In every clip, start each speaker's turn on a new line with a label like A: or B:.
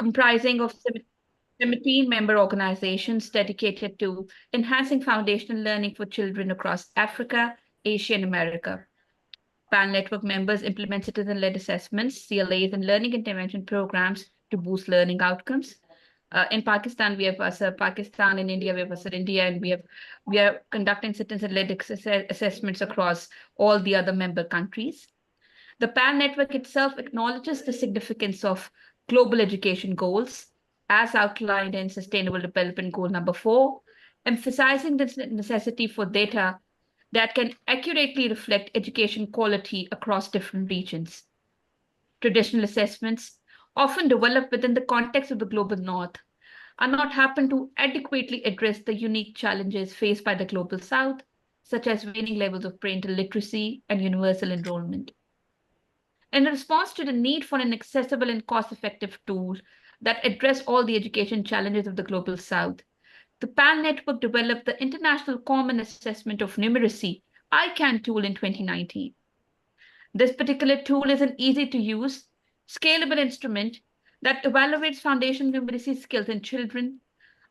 A: comprising of 17 member organizations dedicated to enhancing foundational learning for children across Africa, Asia, and America. PAL network members implement citizen-led assessments, CLAs, and learning intervention programs to boost learning outcomes. In Pakistan, we have ASR Pakistan. In India, we have ASR India, and we are conducting citizen-led assessments across all the other member countries. The PAL network itself acknowledges the significance of global education goals, as outlined in Sustainable Development Goal number 4, emphasizing the necessity for data that can accurately reflect education quality across different regions. Traditional assessments, often developed within the context of the global north, are not happen to adequately address the unique challenges faced by the global south, such as waning levels of parental literacy and universal enrollment. In response to the need for an accessible and cost-effective tool that address all the education challenges of the global south, the PAL network developed the International Common Assessment of Numeracy, ICAN tool in 2019. This particular tool is an easy-to-use, scalable instrument that evaluates foundational numeracy skills in children,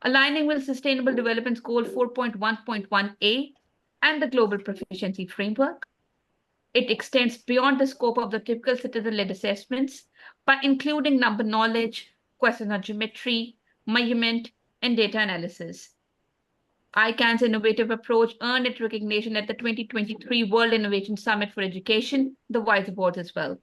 A: aligning with Sustainable Development Goal 4.1.1a and the Global Proficiency Framework. It extends beyond the scope of the typical citizen-led assessments by including number knowledge, questions on geometry, measurement, and data analysis. ICANN's innovative approach earned its recognition at the 2023 World Innovation Summit for Education, the WISE Awards as well.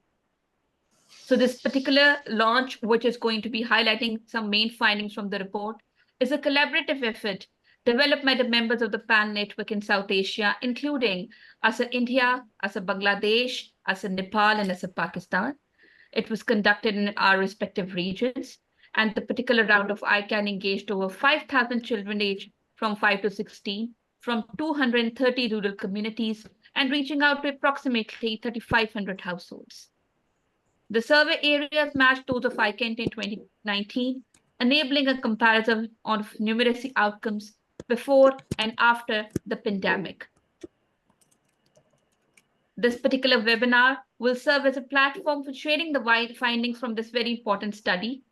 A: So this particular launch, which is going to be highlighting some main findings from the report, is a collaborative effort developed by the members of the PAL network in South Asia, including ASR India, ASR Bangladesh, ASR Nepal, and ASR Pakistan. It was conducted in our respective regions, and the particular round of ICAN engaged over 5,000 children aged from 5 to 16 from 230 rural communities and reaching out to approximately 3,500 households. The survey areas matched those of ICAN in 2019, enabling a comparison of numeracy outcomes before and after the pandemic. This particular webinar will serve as a platform for sharing the findings from this very important study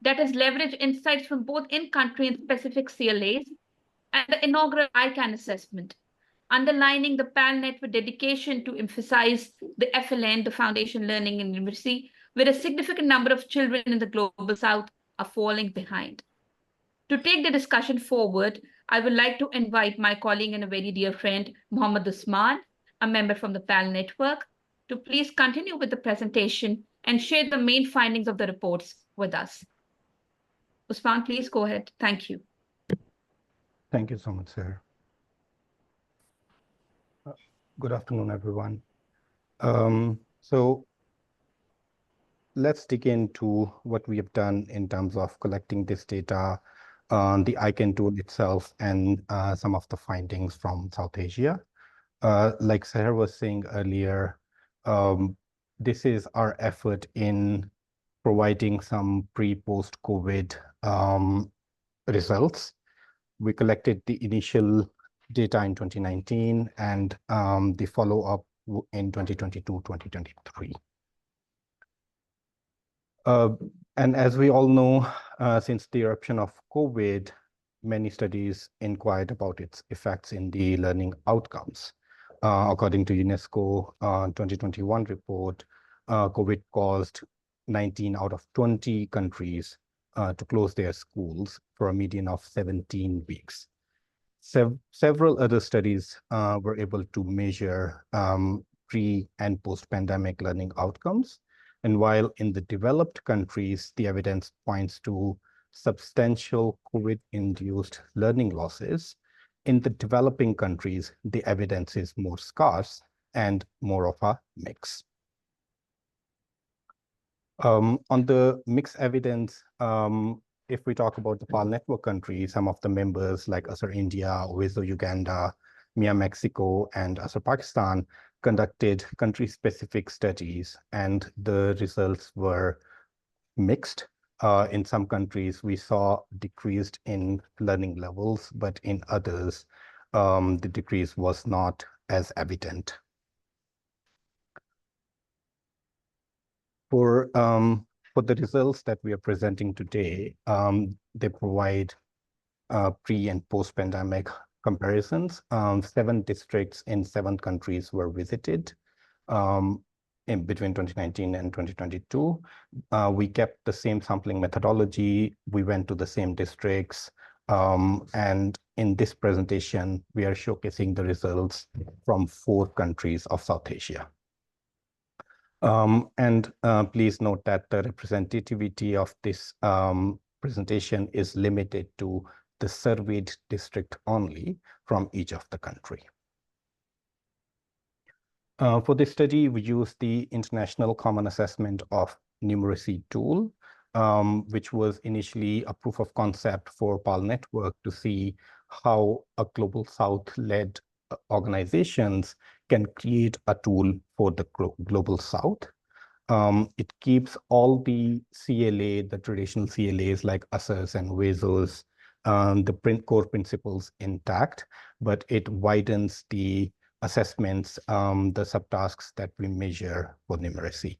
A: that has leveraged insights from both in-country and specific CLAs and the inaugural ICAN assessment, underlining the PAL network dedication to emphasize the FLN, the foundation learning in numeracy, where a significant number of children in the global south are falling behind. To take the discussion forward, I would like to invite my colleague and a very dear friend, Mohammed Usman, a member from the PAL network, to please continue with the presentation and share the main findings of the reports with us. Usman, please go ahead. Thank you.
B: Thank you so much, sir. Good afternoon, everyone. So let's dig into what we have done in terms of collecting this data on the ICAN tool itself and some of the findings from South Asia. Like Sarah was saying earlier, this is our effort in providing some pre-post-COVID results. We collected the initial data in 2019 and the follow-up in 2022-2023. And as we all know, since the eruption of COVID, many studies inquired about its effects in the learning outcomes. According to UNESCO 2021 report, COVID caused 19 out of 20 countries to close their schools for a median of 17 weeks. Several other studies were able to measure pre- and post-pandemic learning outcomes. And while in the developed countries, the evidence points to substantial COVID-induced learning losses, in the developing countries, the evidence is more scarce and more of a mix. On the mixed evidence, if we talk about the PAL network countries, some of the members like ASR India, OISO Uganda, MIA Mexico, and ASR Pakistan conducted country-specific studies, and the results were mixed. In some countries, we saw decreased in learning levels, but in others, the decrease was not as evident. For for the results that we are presenting today, they provide pre and post-pandemic comparisons. 7 districts in 7 countries were visited in between 2019 and 2022. We kept the same sampling methodology. We went to the same districts. And in this presentation, we are showcasing the results from 4 countries of South Asia. Please note that the representativity of this presentation is limited to the surveyed district only from each of the country. For this study, we used the International Common Assessment of Numeracy tool, which was initially a proof of concept for PAL network to see how a Global South-led organizations can create a tool for the Global South. It keeps all the CLA, the traditional CLAs like USAs and WASOs, the core principles intact, but it widens the assessments, the subtasks that we measure for numeracy.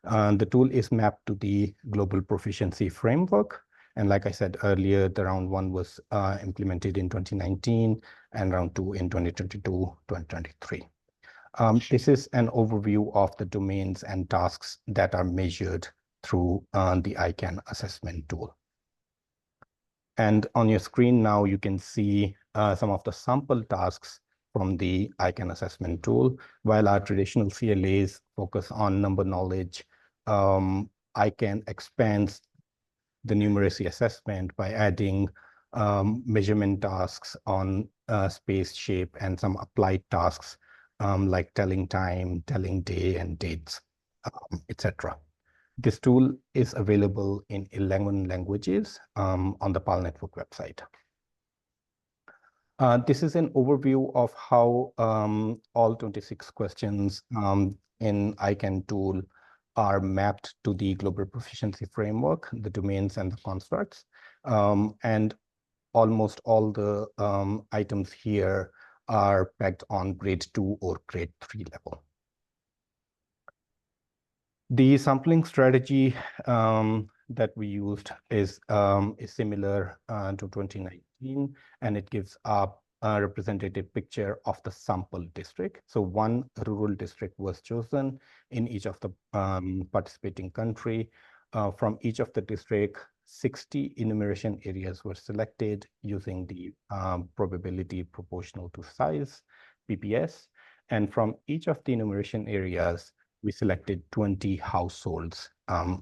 B: The tool is mapped to the Global Proficiency Framework. And like I said earlier, the round 1 was implemented in 2019 and round 2 in 2022, 2023. This is an overview of the domains and tasks that are measured through the ICAN assessment tool. And on your screen now, you can see some of the sample tasks from the ICAN assessment tool. While our traditional CLAs focus on number knowledge, ICAN expands the numeracy assessment by adding measurement tasks on space, shape, and some applied tasks like telling time, telling day and dates, etc. This tool is available in 11 languages on the PAL Network website. This is an overview of how all 26 questions in ICAN tool are mapped to the Global Proficiency Framework, the domains and the constructs. And almost all the items here are pegged on grade 2 or grade 3 level. The sampling strategy that we used is similar to 2019, and it gives a representative picture of the sample district. So 1 rural district was chosen in each of the participating country. From each of the district, 60 enumeration areas were selected using the probability proportional to size, PPS. And from each of the enumeration areas, we selected 20 households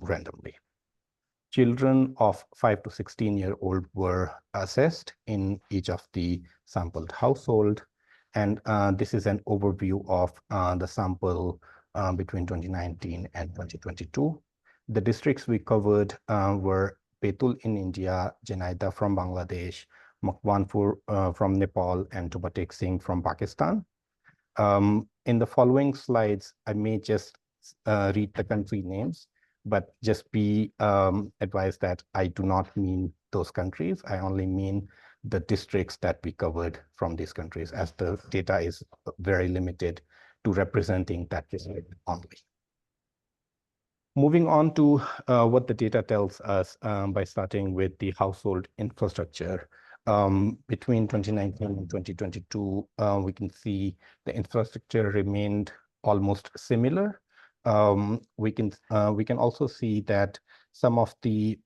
B: randomly. Children of 5 to 16-year-old were assessed in each of the sampled household. And this is an overview of the sample between 2019 and 2022. The districts we covered were Betul in India, Jenaida from Bangladesh, Makwanpur from Nepal, and Tubatek Singh from Pakistan. In the following slides, I may just read the country names, but just be advised that I do not mean those countries. I only mean the districts that we covered from these countries, as the data is very limited to representing that district only. Moving on to what the data tells us by starting with the household infrastructure. Between 2019 and 2022, we can see the infrastructure remained almost similar. We can also see that some of the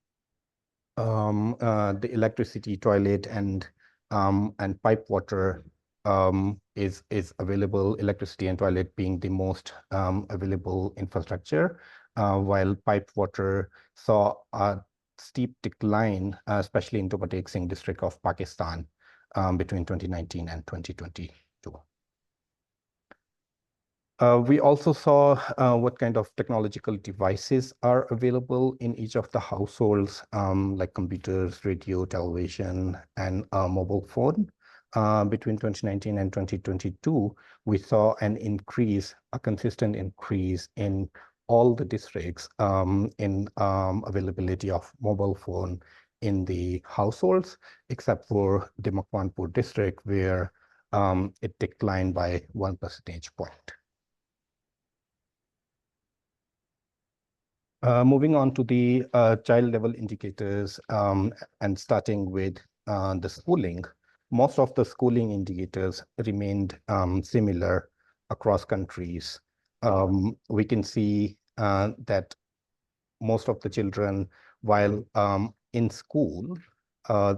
B: electricity, toilet, and pipe water is available. Electricity and toilet being the most available infrastructure, while pipe water saw a steep decline, especially in Tubatek Singh district of Pakistan, between 2019 and 2022. We also saw what kind of technological devices are available in each of the households, like computers, radio, television, and a mobile phone. Between 2019 and 2022, we saw an increase, a consistent increase in all the districts in availability of mobile phone in the households, except for the Makwanpur district, where it declined by 1 percentage point. Moving on to the child level indicators and starting with the schooling, most of the schooling indicators remained similar across countries. We can see that most of the children, while in school, a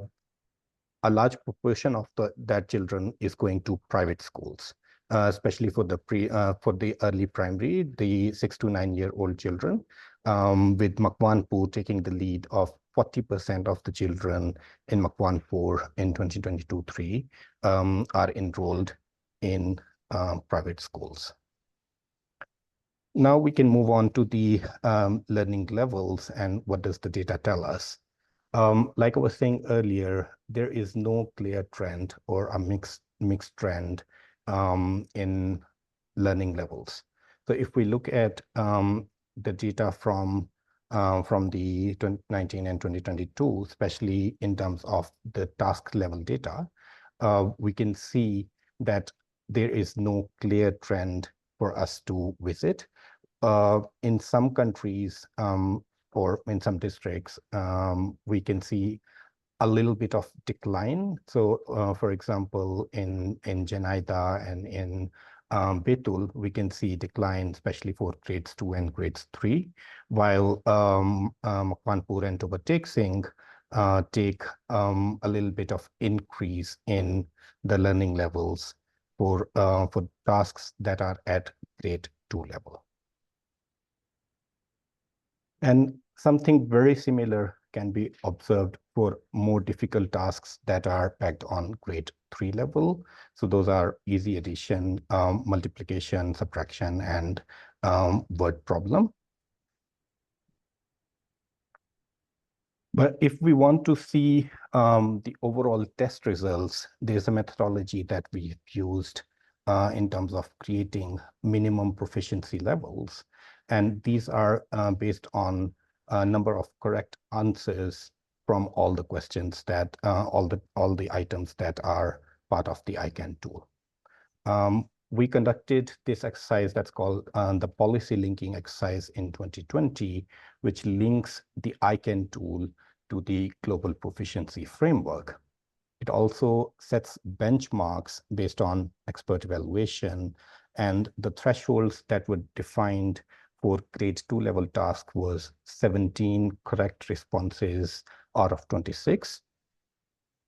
B: large proportion of that children is going to private schools, especially for the early primary, the 6 to 9-year-old children, with Makwanpur taking the lead of 40% of the children in Makwanpur in 2022-3 are enrolled in private schools. Now we can move on to the learning levels and what does the data tell us. Like I was saying earlier, there is no clear trend or a mixed trend in learning levels. So if we look at the data from the 2019 and 2022, especially in terms of the task level data, we can see that there is no clear trend for us to visit. In some countries, or in some districts, we can see a little bit of decline. So, for example, in Jenaida and in Betul, we can see decline, especially for grades 2 and grades 3, while Makwanpur and Toba Singh take a little bit of increase in the learning levels for tasks that are at grade 2 level. And something very similar can be observed for more difficult tasks that are pegged on grade 3 level. So those are easy addition, multiplication, subtraction, and word problem. But if we want to see the overall test results, there's a methodology that we used in terms of creating minimum proficiency levels. And these are based on a number of correct answers from all the questions that, all the items that are part of the ICAN tool. We conducted this exercise that's called the policy linking exercise in 2020, which links the ICAN tool to the global proficiency framework. It also sets benchmarks based on expert evaluation, and the thresholds that were defined for grade 2 level task was 17 correct responses out of 26.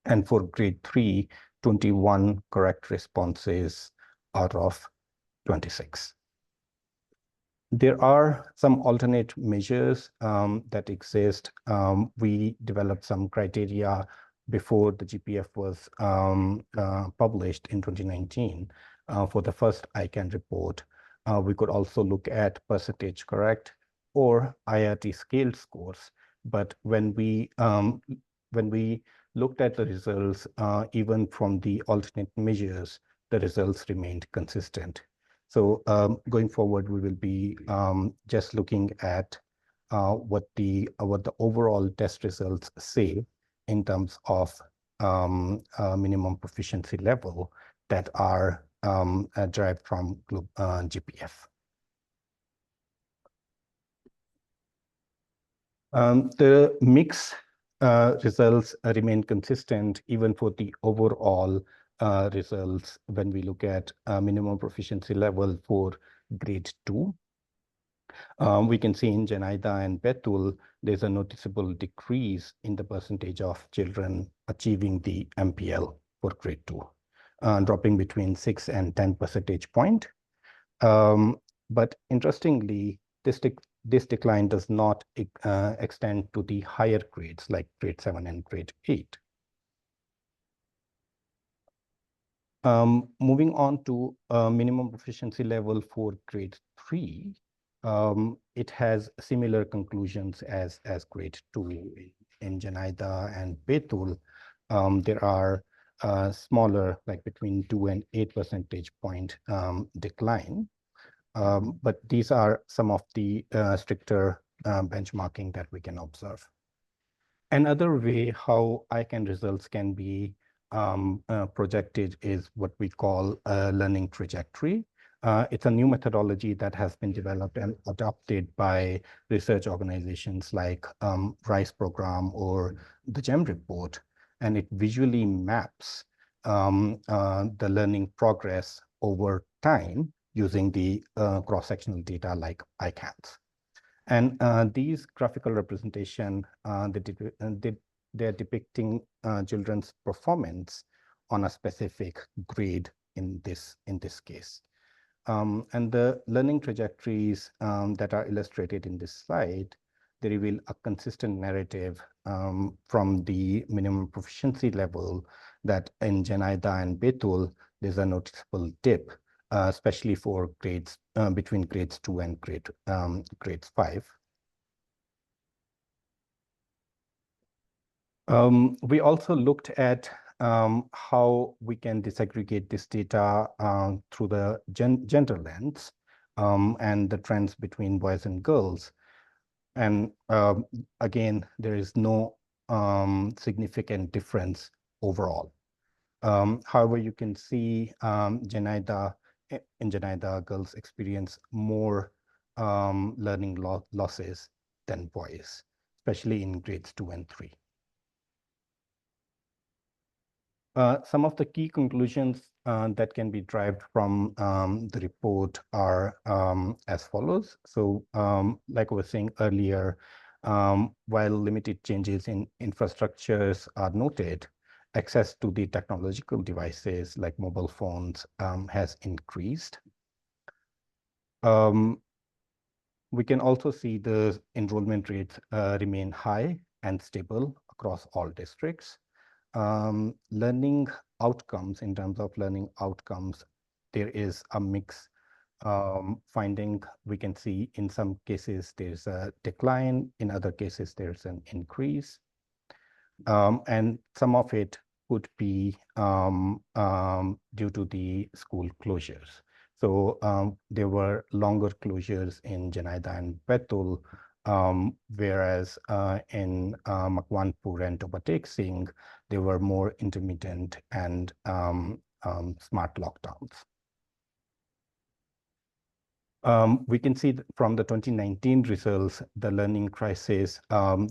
B: And for grade 3, 21 correct responses out of 26. There are some alternate measures that exist. We developed some criteria before the GPF was published in 2019 for the first ICAN report. We could also look at percentage correct or IRT scaled scores. But when we looked at the results, even from the alternate measures, the results remained consistent. So going forward, we will be just looking at what the overall test results say in terms of minimum proficiency level that are derived from GPF. The mix results remain consistent even for the overall results when we look at minimum proficiency level for grade 2. We can see in Jenaida and Betul, there's a noticeable decrease in the percentage of children achieving the MPL for grade 2, dropping between 6 and 10 percentage point. But interestingly, this decline does not extend to the higher grades like grade 7 and grade 8. Moving on to minimum proficiency level for grade 3, it has similar conclusions as grade 2. In Jenaida and Betul, there are smaller, like between 2 and 8 percentage point decline. But these are some of the stricter benchmarking that we can observe. Another way how ICAN results can be projected is what we call a learning trajectory. It's a new methodology that has been developed and adopted by research organizations like RISE program or the GEM report, and it visually maps the learning progress over time using the cross-sectional data like ICANs. And these graphical representation, they're depicting children's performance on a specific grade in this case. And the learning trajectories that are illustrated in this slide, they reveal a consistent narrative from the minimum proficiency level that in Janida and Betul, there's a noticeable dip, especially for grades between grades 2 and grades 5. We also looked at how we can disaggregate this data through the gender lens and the trends between boys and girls. And again, there is no significant difference overall. However, you can see in Janida, girls experience more learning losses than boys, especially in grades 2 and 3. Some of the key conclusions that can be derived from the report are as follows. So like I was saying earlier, while limited changes in infrastructures are noted, access to the technological devices like mobile phones has increased. We can also see the enrollment rates remain high and stable across all districts. Learning outcomes, in terms of learning outcomes, there is a mix finding. We can see in some cases there's a decline, in other cases there's an increase. And some of it could be due to the school closures. So there were longer closures in Janida and Betul, whereas in Makwanpur and Tobatek Singh, there were more intermittent and smart lockdowns. We can see from the 2019 results, the learning crisis,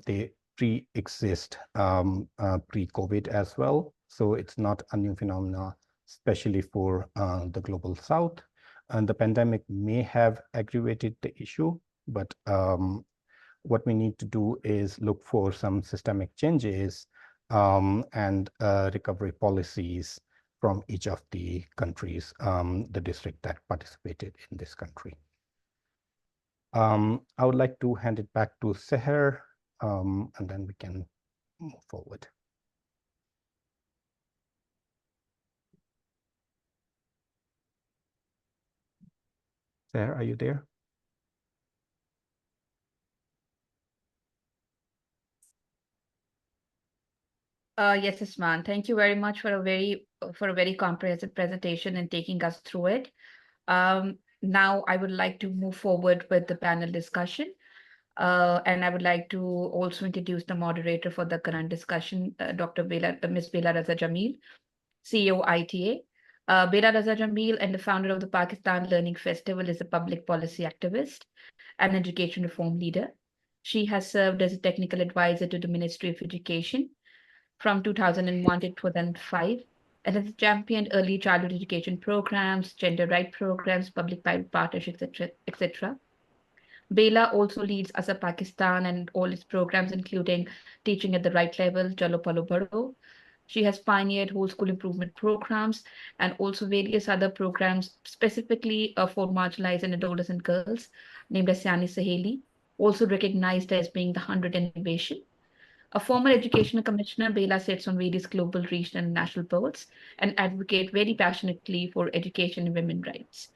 B: they pre-exist pre-COVID as well. So it's not a new phenomena, especially for the global South. And the pandemic may have aggravated the issue, but what we need to do is look for some systemic changes and recovery policies from each of the countries, the district that participated in this country. I would like to hand it back to Seher, and then we can move forward. Seher, are you there?
A: Yes, Usman. Thank you very much for a very comprehensive presentation and taking us through it. Now I would like to move forward with the panel discussion. And I would like to also introduce the moderator for the current discussion, Ms. Bela Raza Jamil, CEO ITA. Bela Raza Jamil and the founder of the Pakistan Learning Festival is a public policy activist and education reform leader. She has served as a technical advisor to the Ministry of Education from 2001 to 2005 and has championed early childhood education programs, gender rights programs, public-private partnerships, etc. Bela also leads Asa Pakistan and all its programs, including Teaching at the Right Level, Chalo Palo Bado. She has pioneered whole school improvement programs and also various other programs specifically for marginalized and adolescent girls, named as Siani Saheli, also recognized as being the 100 Innovation. A former educational commissioner, Bela sits on various global, regional, and national boards and advocate very passionately for education and women's rights.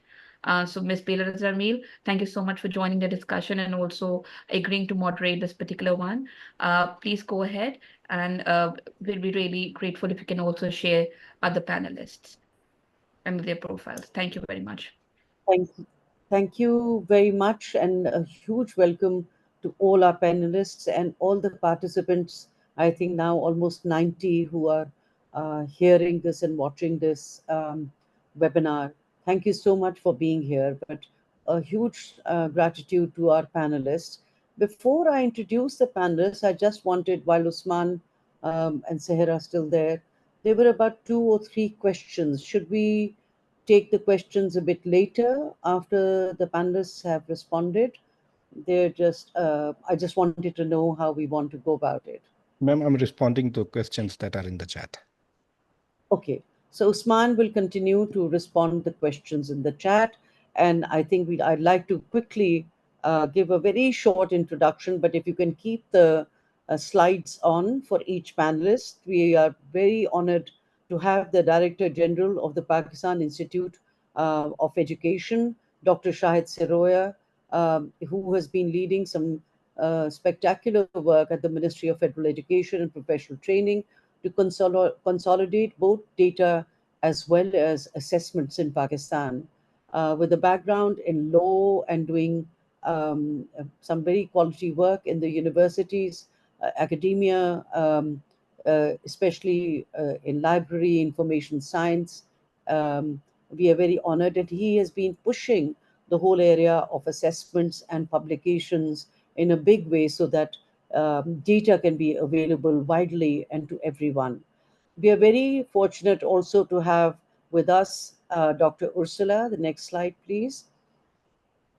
A: So Ms. Bela Zarmil, thank you so much for joining the discussion and also agreeing to moderate this particular one. Please go ahead, and we'll be really grateful if you can also share other panelists and their profiles. Thank you very much.
C: Thank you very much, and a huge welcome to all our panelists and all the participants. I think now almost 90 who are hearing this and watching this webinar. Thank you so much for being here. But a huge gratitude to our panelists. Before I introduce the panelists, I just wanted, while Usman and Seher are still there were about 2 or 3 questions. Should we take the questions a bit later after the panelists have responded? I just wanted to know how we want to go about it.
B: Ma'am, I'm responding to questions that are in the chat.
C: Okay, so Usman will continue to respond to questions in the chat, and I think I'd like to quickly give a very short introduction, but if you can keep the slides on for each panelist. We are very honored to have the Director General of the Pakistan Institute of Education, Dr. Shahid Siroya, who has been leading some spectacular work at the Ministry of Federal Education and Professional Training to consolidate both data as well as assessments in Pakistan. With a background in law and doing some very quality work in the universities, academia, especially in library, information science. We are very honored that he has been pushing the whole area of assessments and publications in a big way so that data can be available widely and to everyone. We are very fortunate also to have with us Dr. Ursula. The next slide, please.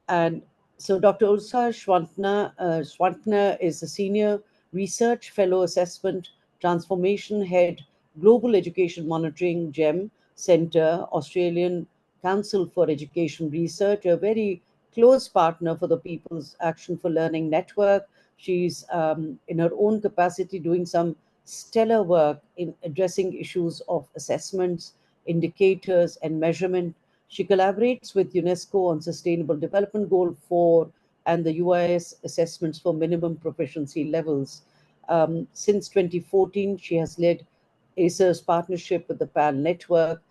C: And so Dr. Ursula Schwantner is a senior research fellow assessment transformation head, Global Education Monitoring GEM Center, Australian Council for Education Research, a very close partner for the People's Action for Learning Network. She's in her own capacity doing some stellar work in addressing issues of assessments, indicators, and measurement. She collaborates with UNESCO on Sustainable Development Goal 4 and the UIS assessments for minimum proficiency levels. Since 2014, she has led ACER's partnership with the PAL network.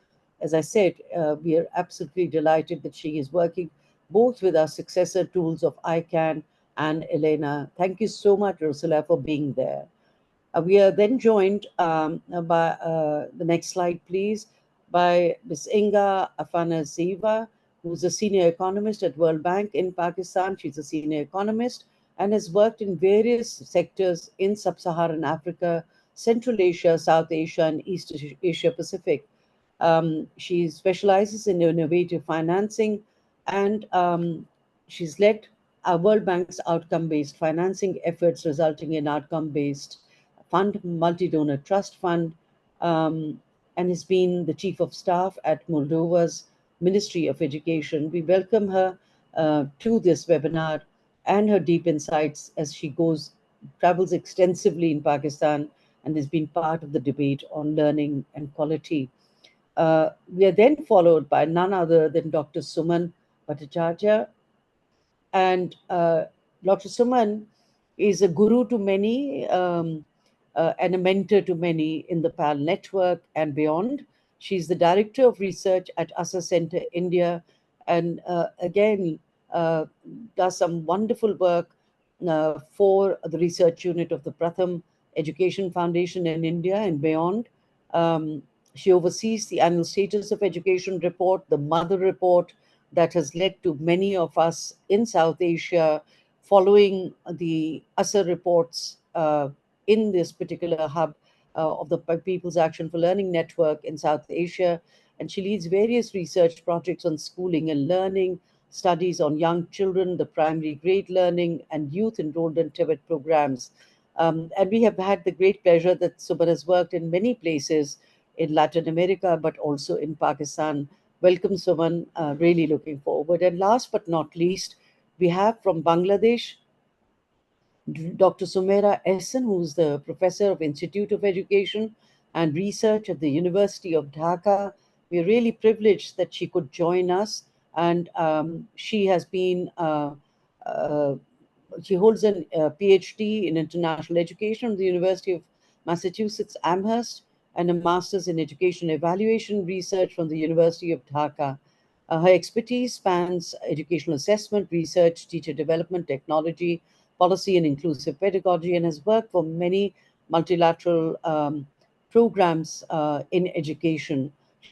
C: As I said, we are absolutely delighted that she is working both with our successor tools of ICAN and Elena. Thank you so much, Ursula, for being there. We are then joined by the next slide, please, by Ms. Inga Afanasieva, who's a senior economist at World Bank in Pakistan. She's a senior economist and has worked in various sectors in Sub-Saharan Africa, Central Asia, South Asia, and East Asia Pacific. She specializes in innovative financing, and she's led World Bank's outcome-based financing efforts, resulting in outcome-based fund, multi-donor trust fund, and has been the chief of staff at Moldova's Ministry of Education. We welcome her to this webinar and her deep insights as she travels extensively in Pakistan and has been part of the debate on learning and quality. We are then followed by none other than Dr. Suman Bhattacharya. And Dr. Suman is a guru to many and a mentor to many in the PAL network and beyond. She's the Director of Research at ASA Center India, and again does some wonderful work for the research unit of the Pratham Education Foundation in India and beyond. She oversees the annual status of education report, the mother report, that has led to many of us in South Asia following the ASA reports in this particular hub of the People's Action for Learning Network in South Asia. And she leads various research projects on schooling and learning, studies on young children, the primary grade learning, and youth enrolled in Tibet programs. And we have had the great pleasure that Suman has worked in many places in Latin America, but also in Pakistan. Welcome, Suman. Really looking forward. And last but not least, we have from Bangladesh, Dr. Sumaira Ehsan, who's the professor of Institute of Education and Research at the University of Dhaka. We're really privileged that she could join us, and she has been she holds a PhD in international education from the University of Massachusetts Amherst and a master's in education evaluation research from the University of Dhaka. Her expertise spans educational assessment, research, teacher development, technology, policy, and inclusive pedagogy, and has worked for many multilateral programs in education.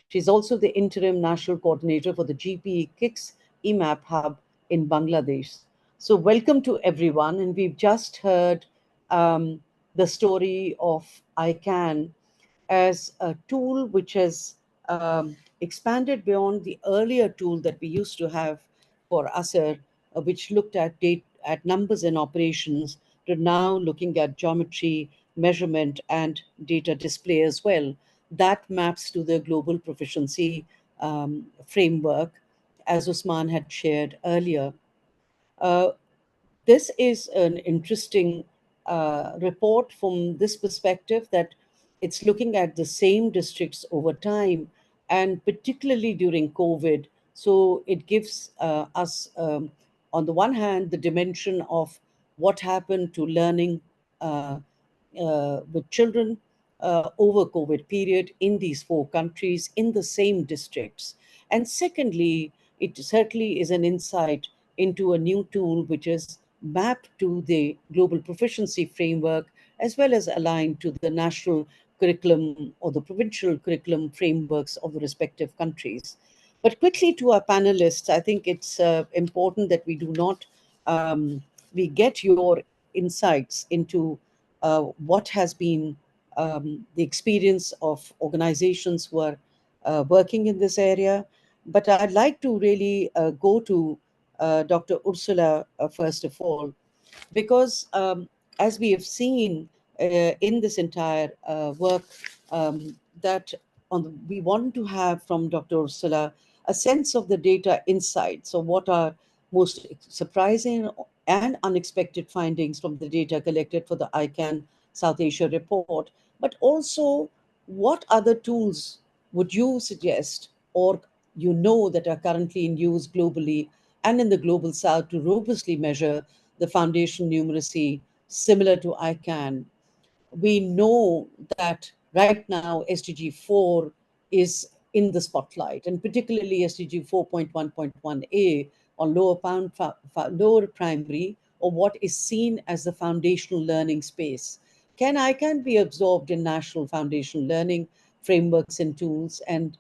C: She's also the interim national coordinator for the GPE KICS EMAP hub in Bangladesh. So, welcome to everyone. And we've just heard the story of ICAN as a tool which has expanded beyond the earlier tool that we used to have for ASER, which looked at numbers and operations, to now looking at geometry, measurement, and data display as well. That maps to the global proficiency framework, as Usman had shared earlier. Uh, this is an interesting report from this perspective, that it's looking at the same districts over time, and particularly during COVID. So it gives us, on the one hand, the dimension of what happened to learning with children over COVID period in these four countries in the same districts. And secondly, it certainly is an insight into a new tool which is mapped to the global proficiency framework, as well as aligned to the national curriculum or the provincial curriculum frameworks of the respective countries. But quickly to our panelists, I think it's important that we do not, we get your insights into what has been the experience of organizations who are working in this area. But I'd like to really go to Dr. Ursula first of all, because as we have seen in this entire work, that we want to have from Dr. Ursula a sense of the data insights. So what are most surprising and unexpected findings from the data collected for the ICAN South Asia report, but also what other tools would you suggest, or that are currently in use globally and in the global south, to robustly measure the foundation numeracy similar to ICAN? We know that right now SDG 4 is in the spotlight, and particularly SDG 4.1.1a on lower primary, or what is seen as the foundational learning space. Can ICAN be absorbed in national foundational learning frameworks and tools? And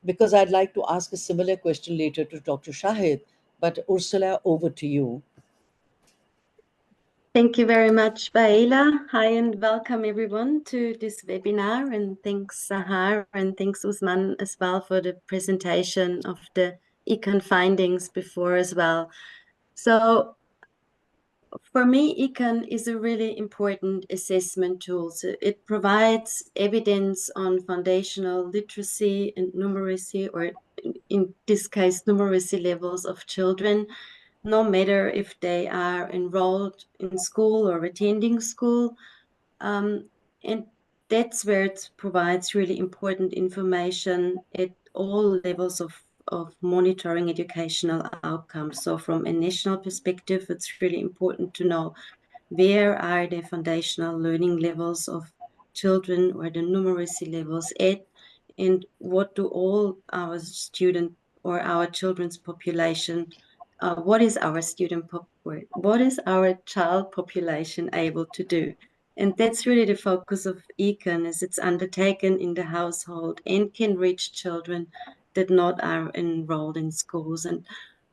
C: because I'd like to ask a similar question later to Dr. Shahid, but Ursula, over to you.
D: Thank you very much, Baila. Hi and welcome everyone to this webinar, and thanks Sahar and thanks Usman as well for the presentation of the ICAN findings before as well. So for me, ICAN is a really important assessment tool. So it provides evidence on foundational literacy and numeracy, or in this case, numeracy levels of children, no matter if they are enrolled in school or attending school. And that's where it provides really important information at all levels of monitoring educational outcomes. So from a national perspective, it's really important to know where are the foundational learning levels of children, or the numeracy levels at, and what do all our student or our children's population, what is our what is our child population able to do? And that's really the focus of ICAN, as it's undertaken in the household and can reach children that not are enrolled in schools. And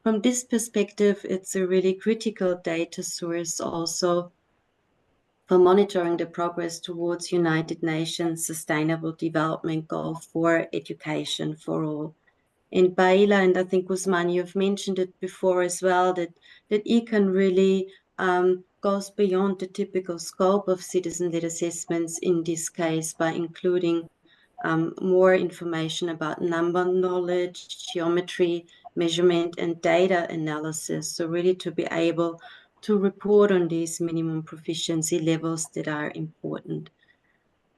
D: from this perspective, it's a really critical data source also for monitoring the progress towards United Nations Sustainable Development Goal for education for all. And Baila, and I think Usman, you've mentioned it before as well, that ICAN really goes beyond the typical scope of citizen-led assessments in this case, by including more information about number knowledge, geometry, measurement, and data analysis. So really to be able to report on these minimum proficiency levels that are important.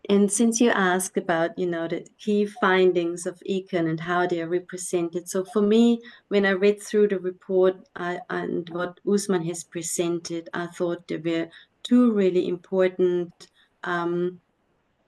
D: And since you asked about, the key findings of ICAN and how they are represented, so for me, when I read through the report and what Usman has presented, I thought there were two really important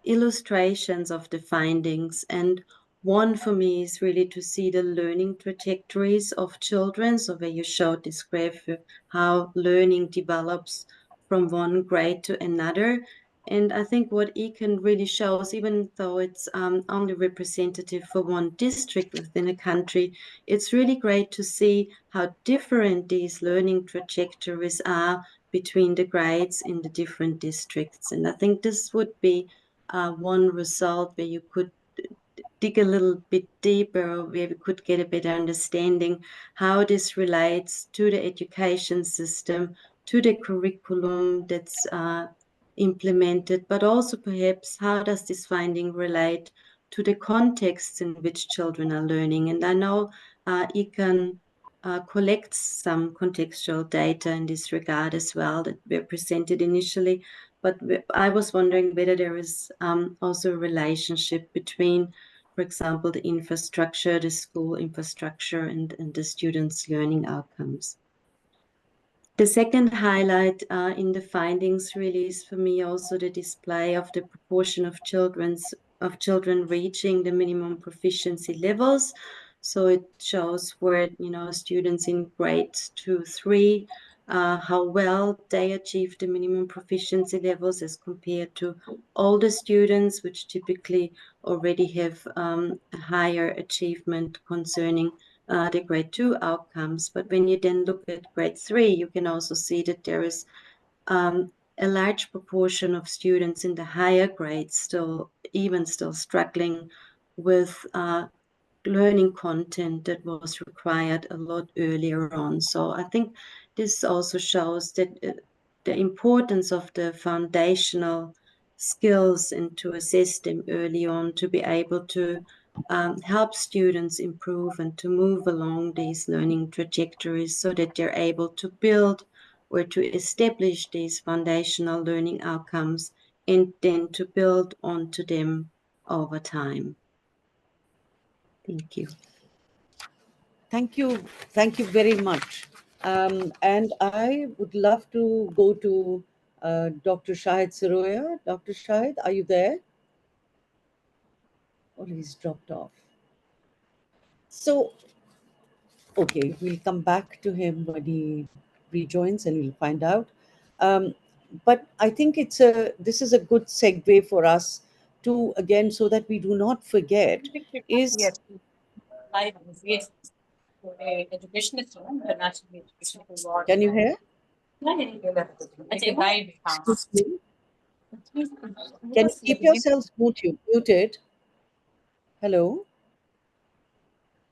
D: illustrations of the findings. And one for me is really to see the learning trajectories of children. So where you showed this graph of how learning develops from one grade to another. And I think what ICAN really shows, even though it's only representative for one district within a country, it's really great to see how different these learning trajectories are between the grades in the different districts. And I think this would be one result where you could dig a little bit deeper, where we could get a better understanding how this relates to the education system, to the curriculum that's implemented, but also perhaps how does this finding relate to the contexts in which children are learning. And I know ICAN collects some contextual data in this regard as well that were presented initially, but I was wondering whether there is also a relationship between, for example, the infrastructure, the school infrastructure, and the students' learning outcomes. The second highlight in the findings really is for me also the display of the proportion of children reaching the minimum proficiency levels. So it shows where, you know, students in grades 2, 3, how well they achieve the minimum proficiency levels as compared to older students, which typically already have a higher achievement concerning the grade 2 outcomes. But when you then look at grade 3, you can also see that there is a large proportion of students in the higher grades still struggling with learning content that was required a lot earlier on. So I think this also shows that the importance of the foundational skills and to assess them early on to be able to help students improve and to move along these learning trajectories so that they're able to build or to establish these foundational learning outcomes and then to build onto them over time. Thank you.
C: Thank you. Thank you very much. And I would love to go to Dr. Shahid Siroya. Dr. Shahid, are you there? Oh, he's dropped off. So, okay, we'll come back to him when he rejoins and we'll find out. But I think this is a good segue for us to, again, so that we do not forget, is...
A: Yes. Yes.
C: Can you hear? Excuse me. Can you keep yourselves muted? Hello?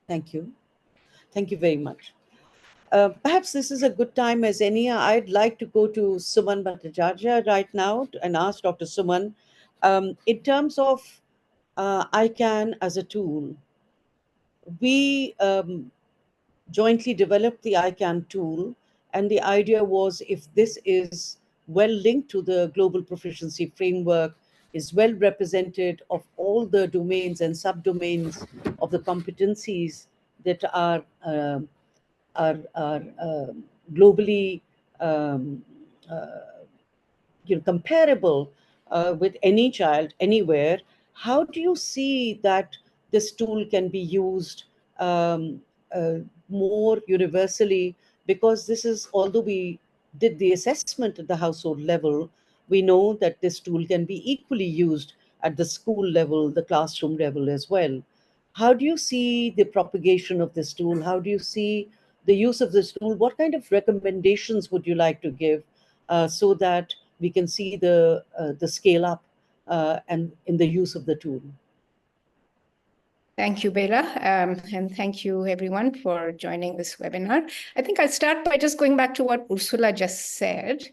C: Thank you. Thank you very much. Perhaps this is a good time as any. I'd like to go to Suman Bhattacharya right now and ask Dr. Suman, in terms of ICAN as a tool, we jointly developed the ICAN tool, and the idea was if this is well linked to the global proficiency framework, is well represented of all the domains and subdomains of the competencies that are globally comparable with any child anywhere. How do you see that this tool can be used more universally? Because this is, although we did the assessment at the household level, we know that this tool can be equally used at the school level, the classroom level as well. How do you see the propagation of this tool? How do you see the use of this tool? What kind of recommendations would you like to give so that we can see the scale up and in the use of the tool?
A: Thank you, Bela, and thank you everyone for joining this webinar. I think I'll start by just going back to what Ursula just said.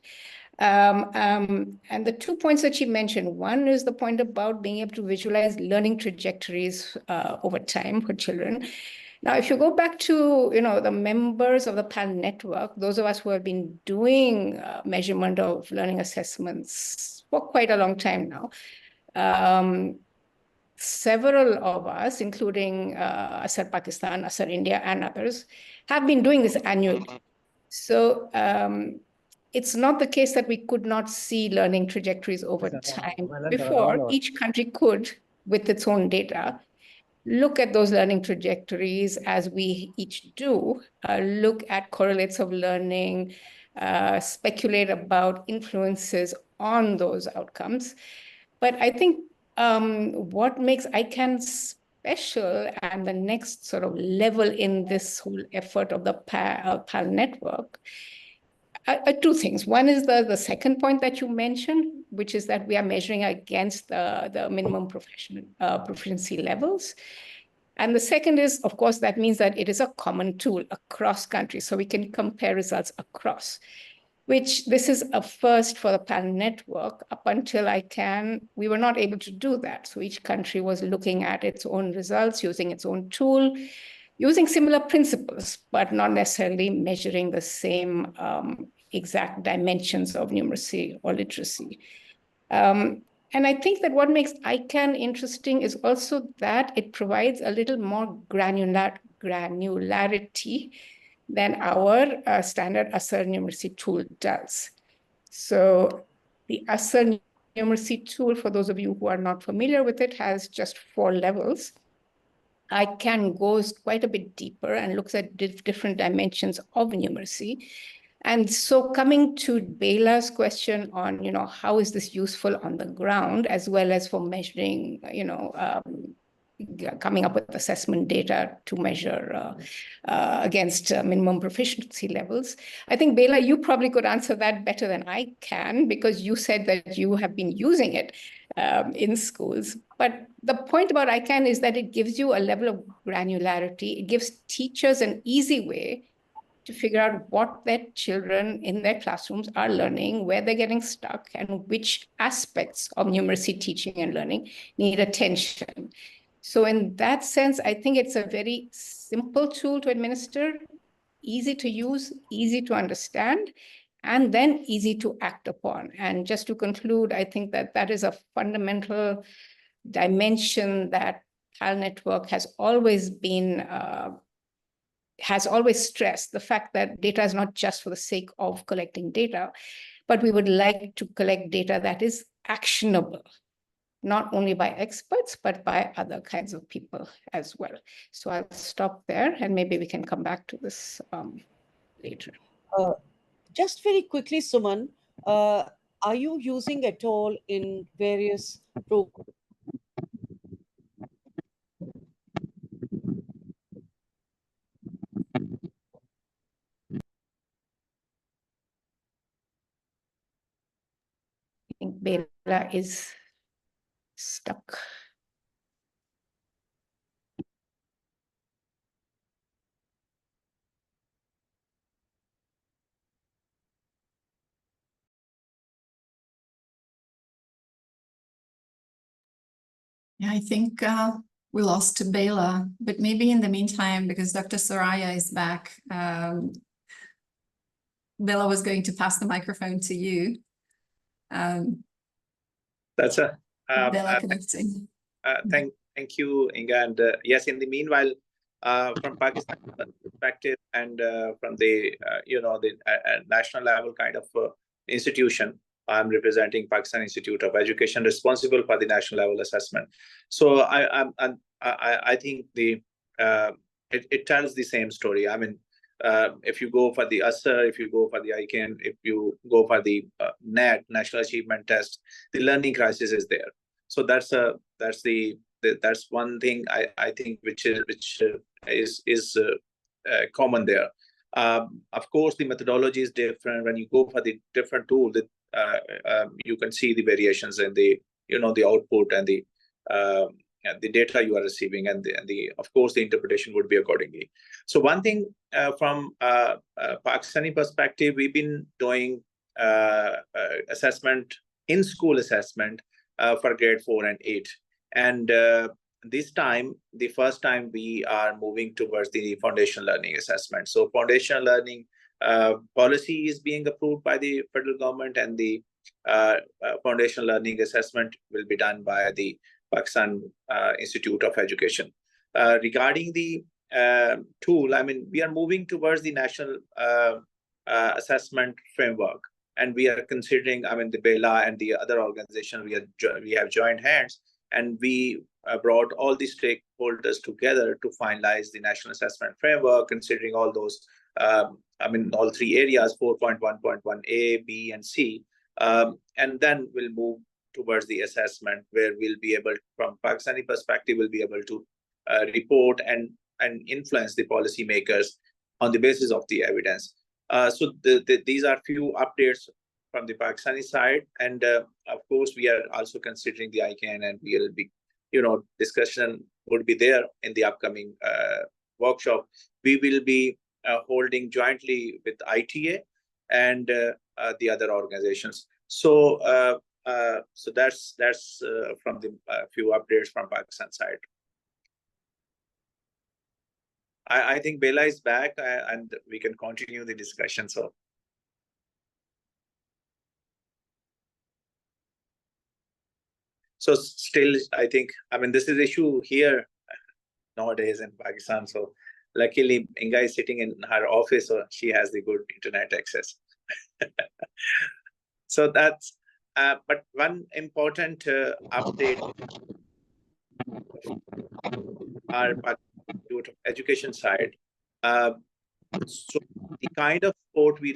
A: And the 2 points that she mentioned, one is the point about being able to visualize learning trajectories over time for children. Now, if you go back to, the members of the PAL network, those of us who have been doing measurement of learning assessments for quite a long time now, several of us, including Asar Pakistan, Asar India, and others, have been doing this annually. So it's not the case that we could not see learning trajectories over time. Before, each country could, with its own data, look at those learning trajectories as we each do, look at correlates of learning, speculate about influences
E: on those outcomes. But I think what makes ICAN special and the next sort of level in this whole effort of the PAL network are two things. One is the second point that you mentioned, which is that we are measuring against the minimum proficiency levels. And the second is, of course, that means that it is a common tool across countries, so we can compare results across, which this is a first for the PAL network. Up until ICAN, we were not able to do that. So each country was looking at its own results, using its own tool, using similar principles, but not necessarily measuring the same exact dimensions of numeracy or literacy. And I think that what makes ICAN interesting is also that it provides a little more granularity than our standard ASER numeracy tool does. So the ASER numeracy tool, for those of you who are not familiar with it, has just 4 levels. ICAN goes quite a bit deeper and looks at different dimensions of numeracy. And so coming to Bela's question on, how is this useful on the ground, as well as for measuring, coming up with assessment data to measure against minimum proficiency levels. I think, Bela, you probably could answer that better than I can, because you said that you have been using it in schools. But the point about ICAN is that it gives you a level of granularity. It gives teachers an easy way to figure out what their children in their classrooms are learning, where they're getting stuck, and which aspects of numeracy teaching and learning need attention. So in that sense, I think it's a very simple tool to administer, easy to use, easy to understand, and then easy to act upon. And just to conclude, I think that that is a fundamental dimension that PAL network has always stressed, the fact that data is not just for the sake of collecting data, but we would like to collect data that is actionable, not only by experts, but by other kinds of people as well. So I'll stop there, and maybe we can come back to this later.
C: Just very quickly, Suman, are you using at all in various programs?
E: I think Bela is stuck.
F: Yeah, I think we lost Bela, but maybe in the meantime, because Dr. Soraya is back, Bela was going to pass the microphone to you.
G: That's a
F: Bela connecting.
G: Thank you, Inga. And yes, in the meanwhile, from Pakistan perspective and from the the national level kind of institution, I'm representing Pakistan Institute of Education, responsible for the national level assessment. So I think it tells the same story. I mean, if you go for the ASER, if you go for the ICAN, if you go for the NAT, National Achievement Test, the learning crisis is there. So that's one thing I think which is common there. Of course, the methodology is different. When you go for the different tool, you can see the variations in the the output and the data you are receiving, and of course the interpretation would be accordingly. So one thing from Pakistani perspective, we've been doing assessment, in school assessment for grade 4 and 8, and this time, the first time, we are moving towards the foundation learning assessment. So foundation learning policy is being approved by the federal government, and the foundation learning assessment will be done by the Pakistan Institute of Education. Regarding the tool, I mean, we are moving towards the national assessment framework, and we are considering, I mean, the Bela and the other organization, we have joined hands, and we brought all the stakeholders together to finalize the national assessment framework, considering all those, I mean, all 3 areas, 4.1.1A, B, and C. And then we'll move towards the assessment, where we'll be able, from Pakistani perspective, we'll be able to report and influence the policymakers on the basis of the evidence. So these are few updates from the Pakistani side, and of course we are also considering the ICAN, and we'll be, discussion would be there in the upcoming workshop. We will be holding jointly with ITA and the other organizations. So so that's from the few updates from Pakistan side. I think Bela is back, and we can continue the discussion. So. So still, I think, this is issue here nowadays in Pakistan. So luckily, Inga is sitting in her office, so she has the good internet access. So that's, but one important update our education side. So the kind of support we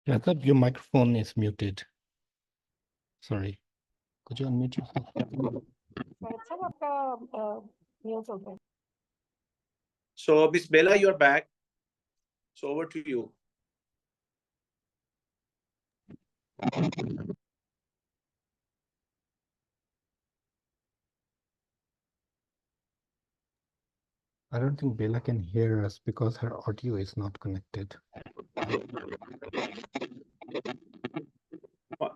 B: Jacob, your microphone is muted. Sorry. Could you unmute yourself?
G: So Ms. Bella, you're back. So over to you.
B: I don't think Bella can hear us because her audio is not connected.
G: What?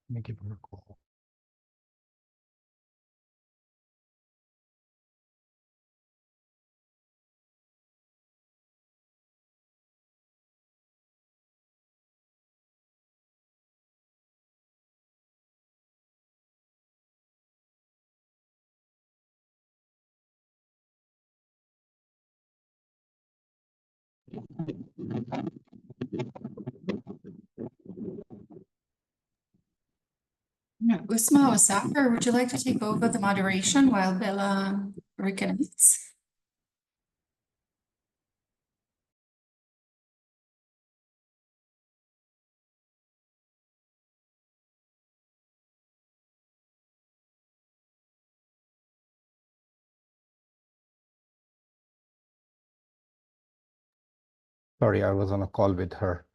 B: Let me give her a call.
F: Usma or Safar, would you like to take over the moderation while Bella reconnects?
B: Sorry, I was on a call with her.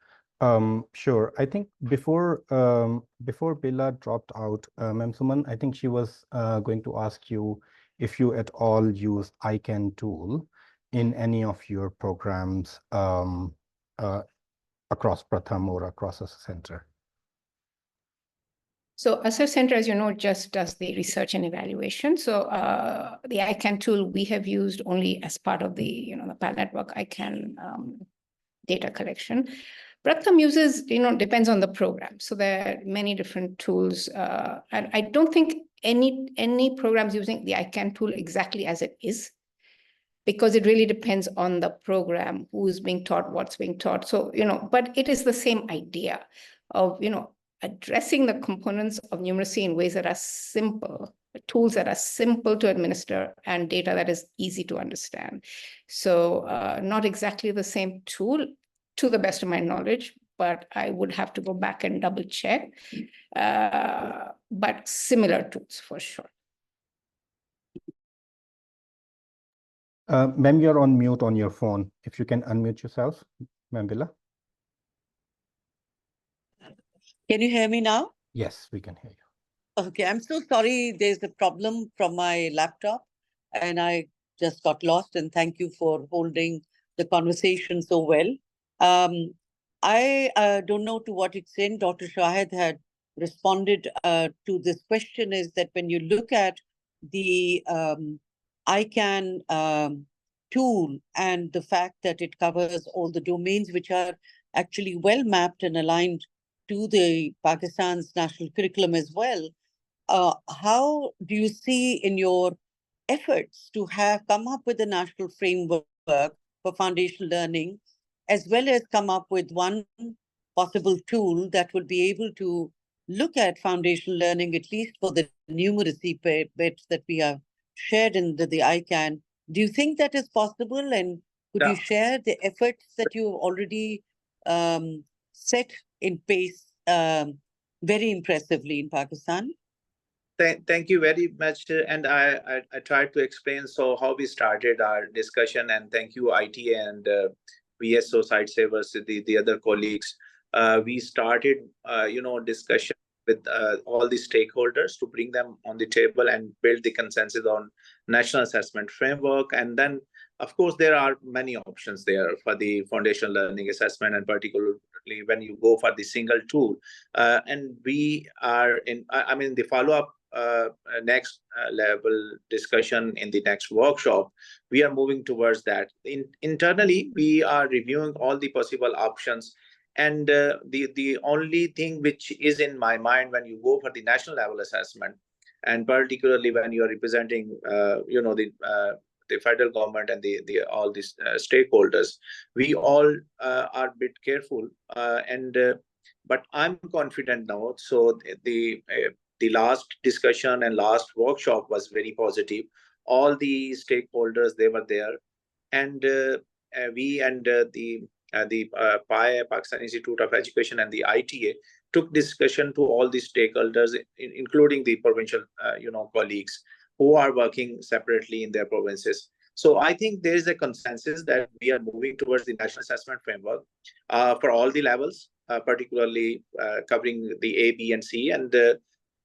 B: Sure. I think before Bella dropped out, Ma'am Suman, I think she was going to ask you if you at all use ICAN tool in any of your programs across Pratham or across a center.
E: So Assess Center, as you know, just does the research and evaluation. So the ICAN tool we have used only as part of the, the PAL network ICAN data collection. Pratham uses, depends on the program. So there are many different tools. And I don't think any programs using the ICAN tool exactly as it is, because it really depends on the program, who's being taught, what's being taught. So, but it is the same idea of, addressing the components of numeracy in ways that are simple, tools that are simple to administer, and data that is easy to understand. So not exactly the same tool to the best of my knowledge, but I would have to go back and double check, but similar tools for sure.
B: Ma'am, you're on mute on your phone. If you can unmute yourself, Ma'am Bella.
C: Can you hear me now?
B: Yes, we can hear you.
C: Okay, I'm so sorry. There's a problem from my laptop and I just got lost, and thank you for holding the conversation so well. I don't know to what extent Dr. Shahid had responded to this question, is that when you look at the ICAN tool and the fact that it covers all the domains which are actually well mapped and aligned to the Pakistan's national curriculum as well, how do you see in your efforts to have come up with a national framework for foundational learning, as well as come up with one possible tool that would be able to look at foundational learning, at least for the numeracy bit that we have shared in the ICAN. Do you think that is possible? And could you
G: Yeah.
C: share the efforts that you have already set in pace very impressively in Pakistan?
G: Thank you very much. And I tried to explain how we started our discussion. And thank you, ITA and VSO Site Savers, the other colleagues. We started, discussion with all the stakeholders to bring them on the table and build the consensus on national assessment framework. And then, of course, there are many options there for the foundational learning assessment, and particularly when you go for the single tool. And we are the follow-up next level discussion in the next workshop, we are moving towards that. Internally, we are reviewing all the possible options. And the only thing which is in my mind when you go for the national level assessment, and particularly when you are representing, the federal government and the all these stakeholders, we all are a bit careful. But I'm confident now. So the last discussion and last workshop was very positive. All the stakeholders, they were there, and we and the PIE, Pakistan Institute of Education, and the ITA took discussion to all the stakeholders, including the provincial, colleagues who are working separately in their provinces. So I think there is a consensus that we are moving towards the national assessment framework for all the levels, particularly covering the A, B, and C. And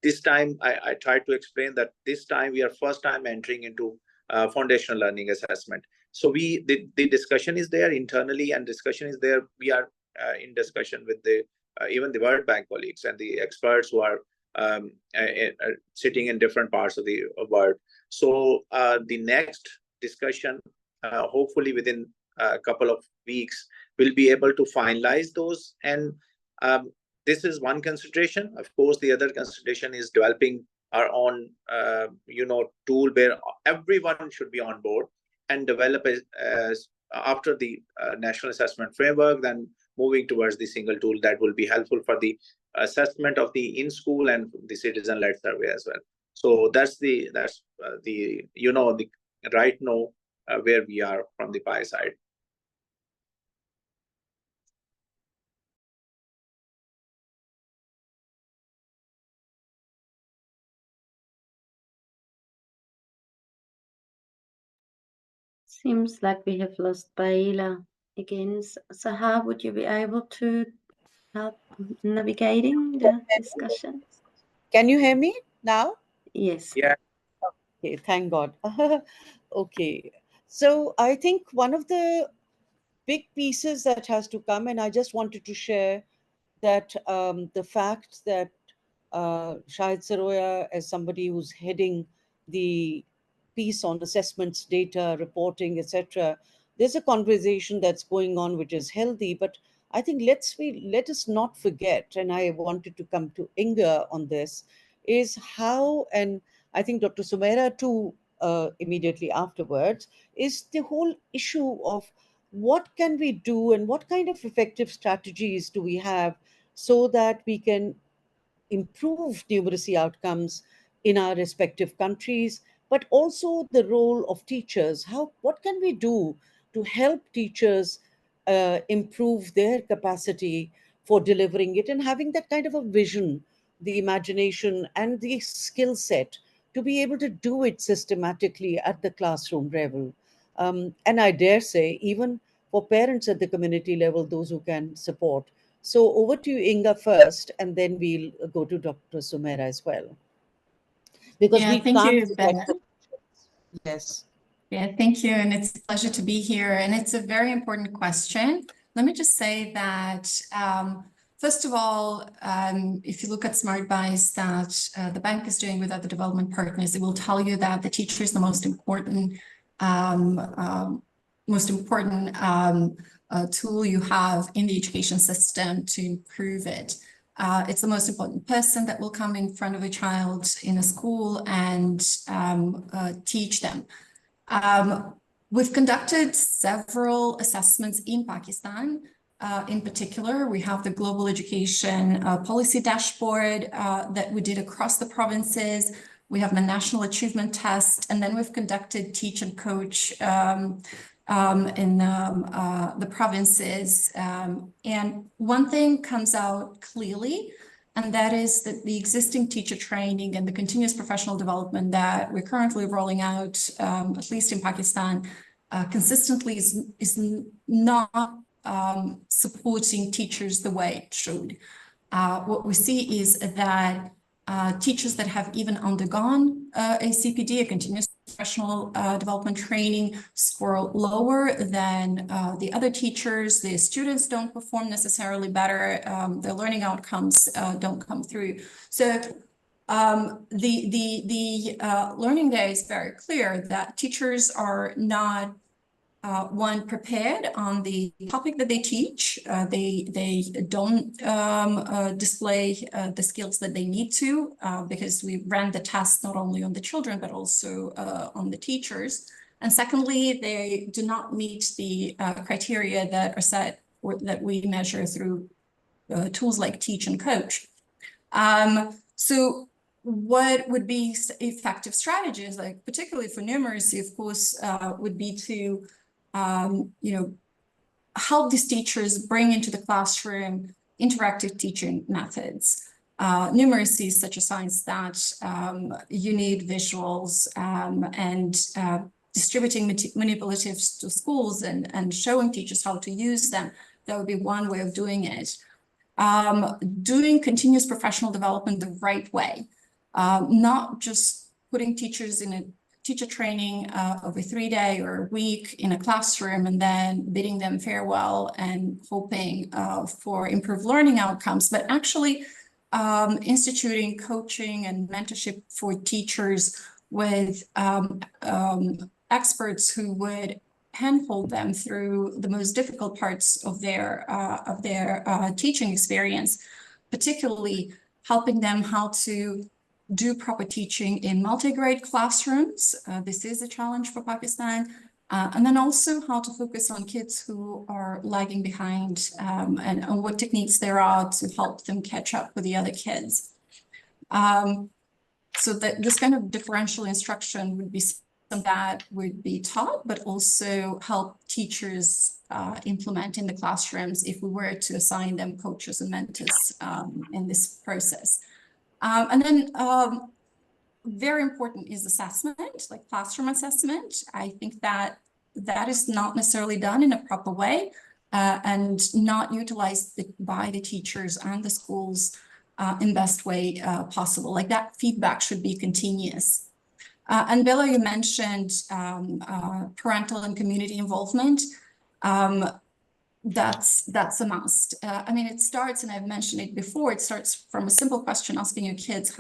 G: this time, I tried to explain that this time we are first time entering into foundational learning assessment. So the discussion is there internally, and discussion is there. We are in discussion with the even the World Bank colleagues and the experts who are sitting in different parts of the world. So the next discussion, hopefully within a couple of weeks, we'll be able to finalize those. And this is one consideration. Of course, the other consideration is developing our own, tool where everyone should be on board and develop after the national assessment framework, then moving towards the single tool that will be helpful for the assessment of the in-school and the citizen-led survey as well. So that's the right now where we are from the PIE side.
D: Seems like we have lost Baila again. Sahar, would you be able to help navigating the discussion?
C: Can you hear me now?
D: Yes.
G: Yeah.
C: Okay, thank God. Okay. So I think one of the big pieces that has to come, and I just wanted to share that the fact that Shahid Saroya, as somebody who's heading the piece on assessments, data, reporting, etc., there's a conversation that's going on which is healthy. But I think let us not forget, and I wanted to come to Inga on this, is how, and I think Dr. Sumaira too, immediately afterwards, is the whole issue of what can we do and what kind of effective strategies do we have so that we can improve numeracy outcomes in our respective countries, but also the role of teachers. What can we do to help teachers improve their capacity for delivering it and having that kind of a vision, the imagination, and the skill set to be able to do it systematically at the classroom level. And I dare say, even for parents at the community level, those who can support. So over to you, Inga, first, and then we'll go to Dr. Sumaira as well. Because we
F: thank
C: can't
F: you,
C: forget
F: Bella.
C: the Yes.
F: Yeah, thank you. And it's a pleasure to be here. And it's a very important question. Let me just say that, first of all, if you look at smart buys that the bank is doing with other development partners, it will tell you that the teacher is the most important tool you have in the education system to improve it. It's the most important person that will come in front of a child in a school and teach them. We've conducted several assessments in Pakistan in particular. We have the global education policy dashboard that we did across the provinces. We have the national achievement test, and then we've conducted teach and coach in the provinces. And one thing comes out clearly, and that is that the existing teacher training and the continuous professional development that we're currently rolling out, at least in Pakistan, consistently is not supporting teachers the way it should. What we see is that teachers that have even undergone a CPD, a continuous professional development training, score lower than the other teachers. The students don't perform necessarily better. Their learning outcomes don't come through. So the learning there is very clear that teachers are not one, prepared on the topic that they teach. They don't display the skills that they need to because we ran the test not only on the children, but also on the teachers. And secondly, they do not meet the criteria that are set or that we measure through tools like Teach and Coach. So what would be effective strategies, like particularly for numeracy, of course, would be to help these teachers bring into the classroom interactive teaching methods. Numeracy is such a science that you need visuals and distributing manipulatives to schools and showing teachers how to use them. That would be one way of doing it. Doing continuous professional development the right way, not just putting teachers in a teacher training of a 3-day or a week in a classroom and then bidding them farewell and hoping for improved learning outcomes, but actually instituting coaching and mentorship for teachers with experts who would handhold them through the most difficult parts of their teaching experience, particularly helping them how to do proper teaching in multi-grade classrooms. This is a challenge for Pakistan. And then also how to focus on kids who are lagging behind and on what techniques there are to help them catch up with the other kids. So that this kind of differential instruction would be something that would be taught, but also help teachers implement in the classrooms if we were to assign them coaches and mentors in this process. And then very important is assessment, like classroom assessment. I think that that is not necessarily done in a proper way and not utilized by the teachers and the schools in best way possible. Like that feedback should be continuous. And Bella, you mentioned parental and community involvement. That's a must. I mean, it starts, and I've mentioned it before, it starts from a simple question asking your kids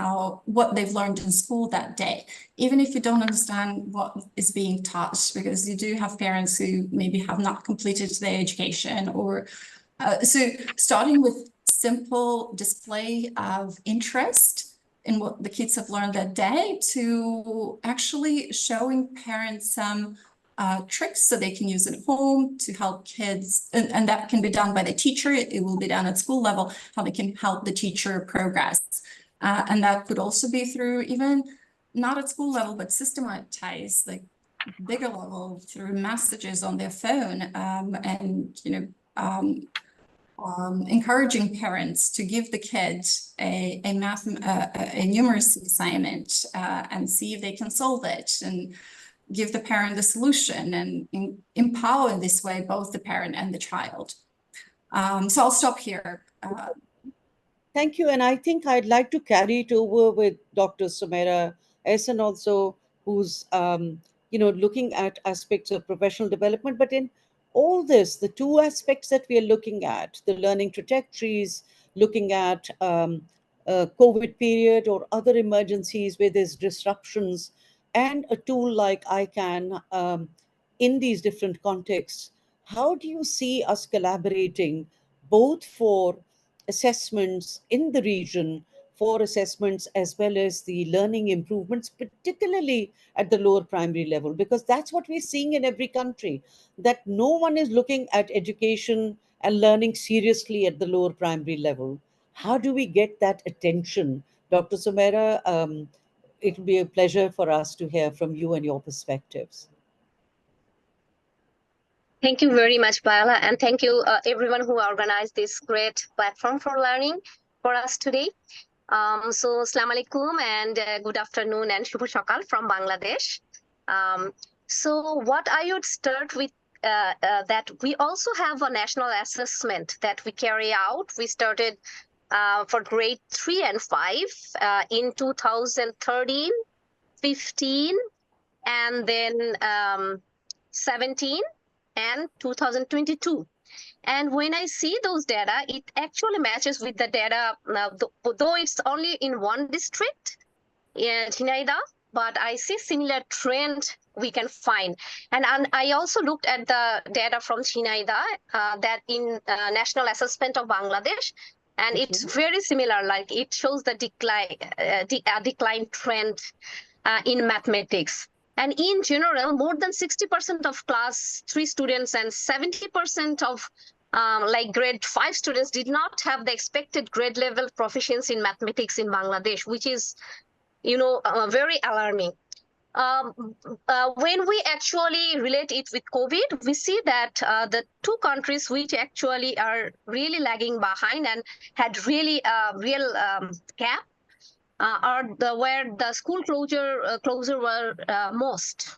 F: what they've learned in school that day, even if you don't understand what is being taught, because you do have parents who maybe have not completed their education or so starting with simple display of interest in what the kids have learned that day to actually showing parents some tricks so they can use at home to help kids, and that can be done by the teacher. It will be done at school level, how they can help the teacher progress. And that could also be through even not at school level, but systematized, like bigger level through messages on their phone and, encouraging parents to give the kids a numeracy assignment and see if they can solve it and give the parent the solution and empower in this way both the parent and the child. So I'll stop here.
C: Thank you. And I think I'd like to carry it over with Dr. Sumaira Ehsan also, who's looking at aspects of professional development. But in all this, the two aspects that we are looking at, the learning trajectories, looking at COVID period or other emergencies where there's disruptions, and a tool like ICAN in these different contexts, how do you see us collaborating both for assessments in the region, for assessments as well as the learning improvements, particularly at the lower primary level? Because that's what we're seeing in every country, that no one is looking at education and learning seriously at the lower primary level. How do we get that attention? Dr. Sumaira, it will be a pleasure for us to hear from you and your perspectives.
H: Thank you very much, Paola, and thank you everyone who organized this great platform for learning for us today. So, Assalamu alaikum and good afternoon and Shubho Shakal from Bangladesh. So what I would start with that we also have a national assessment that we carry out. We started for grade 3 and 5 in 2013, 15, and then 17 and 2022. And when I see those data, it actually matches with the data, though it's only in one district, in Jhindaida, but I see similar trend we can find. And I also looked at the data from Jhindaida that in National Assessment of Bangladesh, and it's very similar, like it shows the decline trend in mathematics. And in general, more than 60% of class 3 students and 70% of like grade 5 students did not have the expected grade level proficiency in mathematics in Bangladesh, which is, very alarming. When we actually relate it with COVID, we see that the two countries which actually are really lagging behind and had really real gap are where the school closure were most.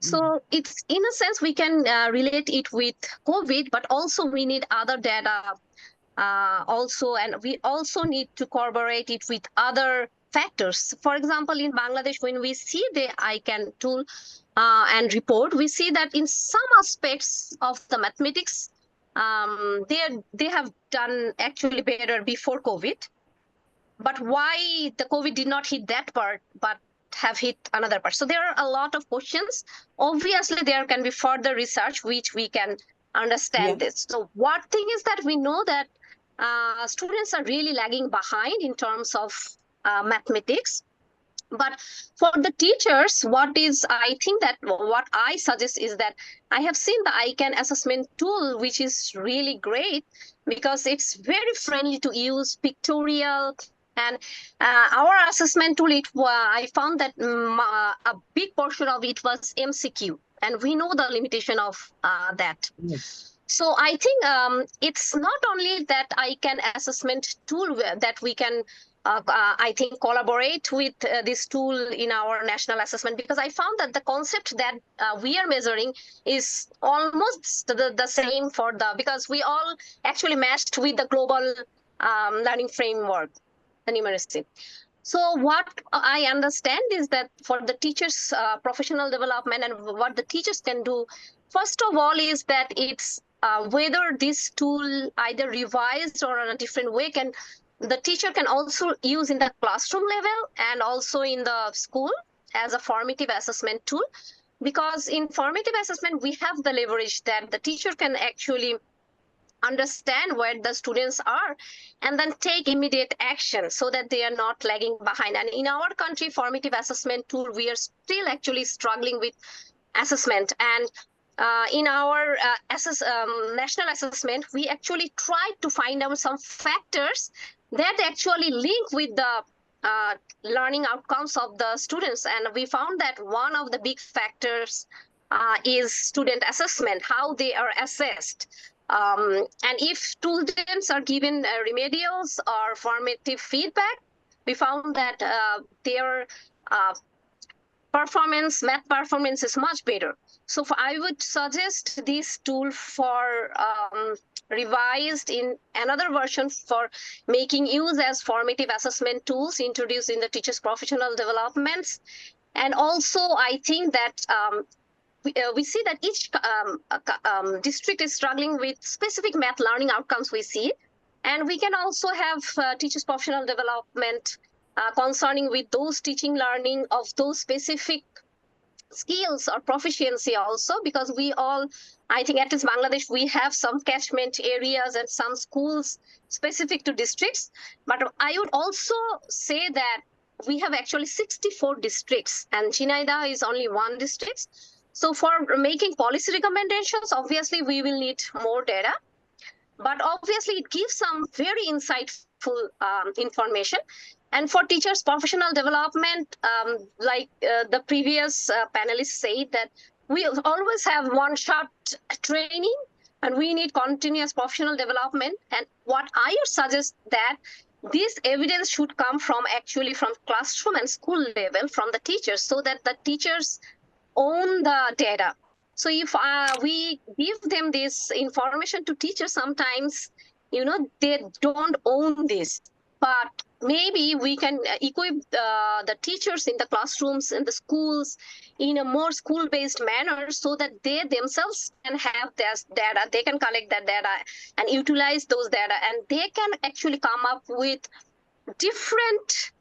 H: So it's, in a sense, we can relate it with COVID, but also we need other data also, and we also need to corroborate it with other factors. For example, in Bangladesh, when we see the ICAN tool and report, we see that in some aspects of the mathematics, they have done actually better before COVID. But why the COVID did not hit that part, but have hit another part? So there are a lot of questions. Obviously, there can be further research which we can understand this. So one thing is that we know that students are really lagging behind in terms of mathematics. But for the teachers, I think that what I suggest is that I have seen the ICAN assessment tool, which is really great because it's very friendly to use, pictorial. And our assessment tool, I found that a big portion of it was MCQ. And we know the limitation of that. Yes. So I think it's not only that ICAN assessment tool that we can I think collaborate with this tool in our national assessment, because I found that the concept that we are measuring is almost the same because we all actually matched with the global learning framework, the numeracy. So what I understand is that for the teachers' professional development and what the teachers can do, first of all, is that it's whether this tool either revised or in a different way the teacher can also use in the classroom level and also in the school as a formative assessment tool. Because in formative assessment, we have the leverage that the teacher can actually understand where the students are and then take immediate action so that they are not lagging behind. And in our country, formative assessment tool, we are still actually struggling with assessment. And in our national assessment, we actually tried to find out some factors that actually link with the learning outcomes of the students. And we found that one of the big factors is student assessment, how they are assessed. And if students are given remedials or formative feedback, we found that their math performance is much better. So I would suggest this tool for revised in another version for making use as formative assessment tools introduced in the teachers' professional developments. And also, I think that we see that each district is struggling with specific math learning outcomes we see. And we can also have teachers' professional development concerning with those teaching learning of those specific skills or proficiency also, because we all, I think at least Bangladesh, we have some catchment areas and some schools specific to districts. But I would also say that we have actually 64 districts and Jhindaida is only one district. So for making policy recommendations, obviously we will need more data. but obviously it gives some very insightful information. And for teachers' professional development, like the previous panelists said, that we always have one-shot training, and we need continuous professional development. And what I would suggest that this evidence should come from actually from classroom and school level, from the teachers, so that the teachers own the data. So if we give them this information to teachers, sometimes, they don't own this. But maybe we can equip the teachers in the classrooms, in the schools, in a more school-based manner, so that they themselves can have this data. They can collect that data and utilize those data, and they can actually come up with different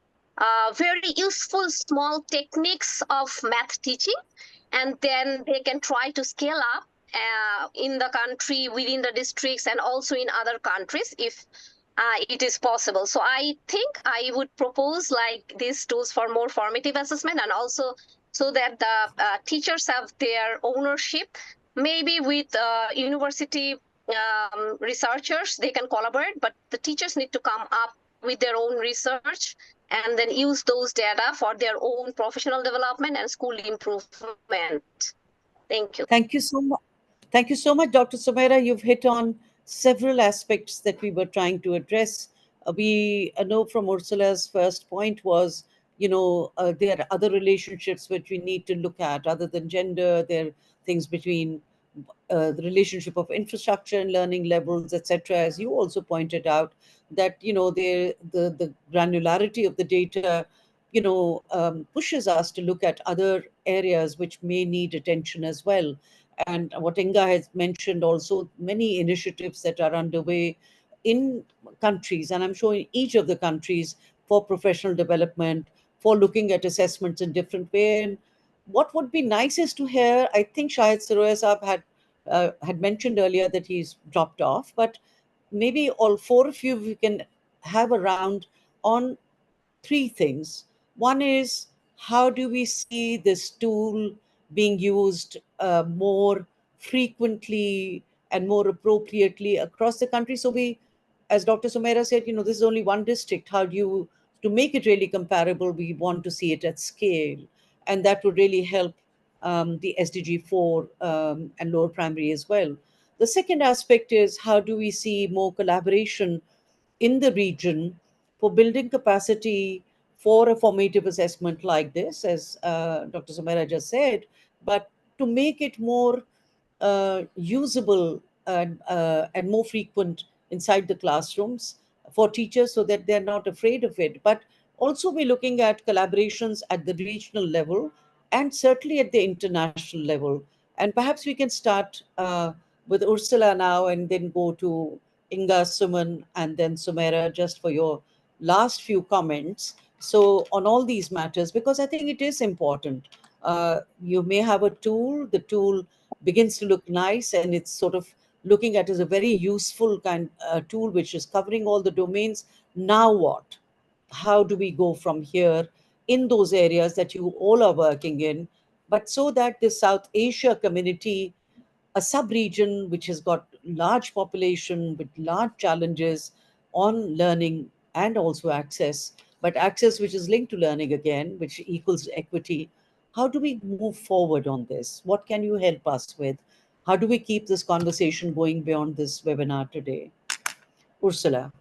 H: very useful small techniques of math teaching, and then they can try to scale up in the country, within the districts, and also in other countries if it is possible. So I think I would propose like these tools for more formative assessment, and also so that the teachers have their ownership, maybe with university researchers, they can collaborate, but the teachers need to come up with their own research and then use those data for their own professional development and school improvement. Thank you.
C: Thank you so much. Thank you so much, Dr. Sumaira. You've hit on several aspects that we were trying to address. We know from Ursula's first point was, there are other relationships which we need to look at other than gender. There are things between the relationship of infrastructure and learning levels, etc. As you also pointed out, that the granularity of the data, pushes us to look at other areas which may need attention as well. And what Inga has mentioned also, many initiatives that are underway in countries, and I'm sure in each of the countries, for professional development, for looking at assessments in different way. And what would be nice is to hear, I think Shahid Saroya Saab had mentioned earlier that he's dropped off, but maybe all four of you, we can have a round on three things. One is, how do we see this tool being used more frequently and more appropriately across the country? So we, as Dr. Sumaira said, this is only one district. How do you, to make it really comparable, we want to see it at scale. And that would really help the SDG 4 and lower primary as well. The second aspect is, how do we see more collaboration in the region for building capacity for a formative assessment like this, as Dr. Sumaira just said, but to make it more usable and more frequent inside the classrooms for teachers, so that they're not afraid of it. But also we're looking at collaborations at the regional level and certainly at the international level. And perhaps we can start with Ursula now, and then go to Inga, Suman, and then Sumaira, just for your last few comments. So on all these matters, because I think it is important. You may have a tool, the tool begins to look nice, and it's sort of looking at as a very useful kind tool, which is covering all the domains. Now what? How do we go from here in those areas that you all are working in, but so that the South Asia community, a sub-region which has got large population with large challenges on learning and also access, but access which is linked to learning again, which equals equity. How do we move forward on this? What can you help us with? How do we keep this conversation going beyond this webinar today? Ursula.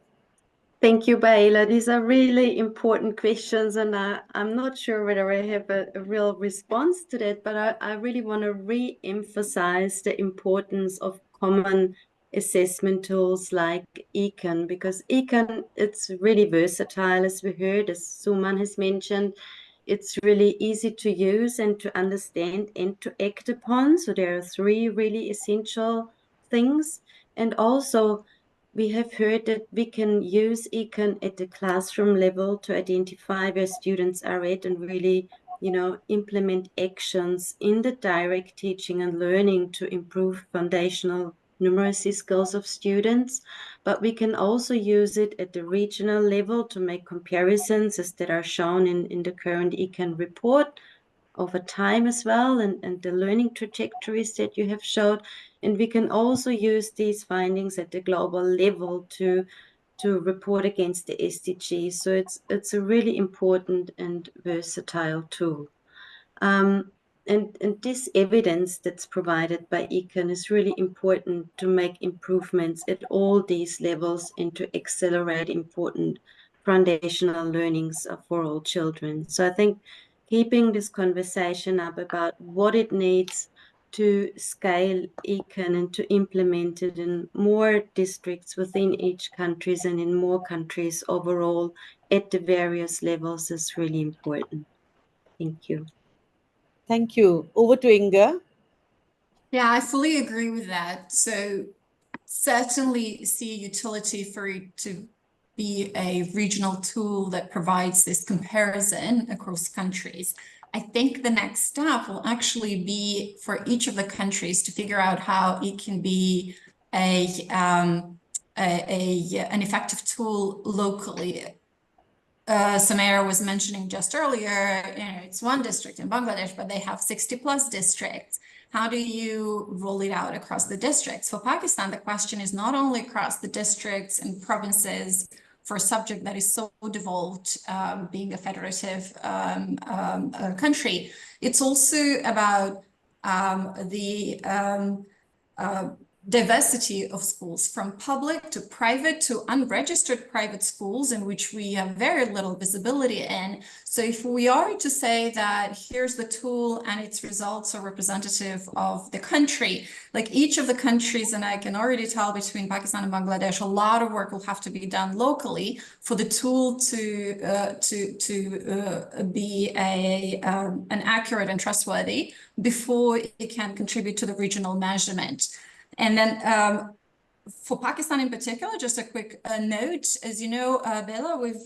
D: Thank you, Baila. These are really important questions, and I'm not sure whether I have a real response to that, but I really want to re-emphasize the importance of common assessment tools like ICAN, because ICAN, it's really versatile, as we heard, as Suman has mentioned. It's really easy to use and to understand and to act upon. So there are three really essential things. And also, we have heard that we can use ICAN at the classroom level to identify where students are at and really, implement actions in the direct teaching and learning to improve foundational numeracy skills of students. But we can also use it at the regional level to make comparisons, as that are shown in the current ICAN report, over time as well, and the learning trajectories that you have showed. And we can also use these findings at the global level to report against the SDGs. So it's a really important and versatile tool. And this evidence that's provided by ICAN is really important to make improvements at all these levels and to accelerate important foundational learnings for all children. So I think keeping this conversation up about what it needs to scale ICAN and to implement it in more districts within each countries and in more countries overall at the various levels is really important. Thank you.
C: Thank you. Over to Inga.
F: Yeah, I fully agree with that. So certainly see a utility for it to be a regional tool that provides this comparison across countries. I think the next step will actually be for each of the countries to figure out how it can be an effective tool locally. Samira was mentioning just earlier, it's one district in Bangladesh, but they have 60+ districts. How do you roll it out across the districts? For Pakistan, the question is not only across the districts and provinces for a subject that is so devolved, being a federative country. It's also about the diversity of schools, from public to private to unregistered private schools, in which we have very little visibility in. So if we are to say that here's the tool and its results are representative of the country, like each of the countries, and I can already tell between Pakistan and Bangladesh, a lot of work will have to be done locally for the tool to be an accurate and trustworthy before it can contribute to the regional measurement. And then for Pakistan in particular, just a quick note, as you know, Bella, we've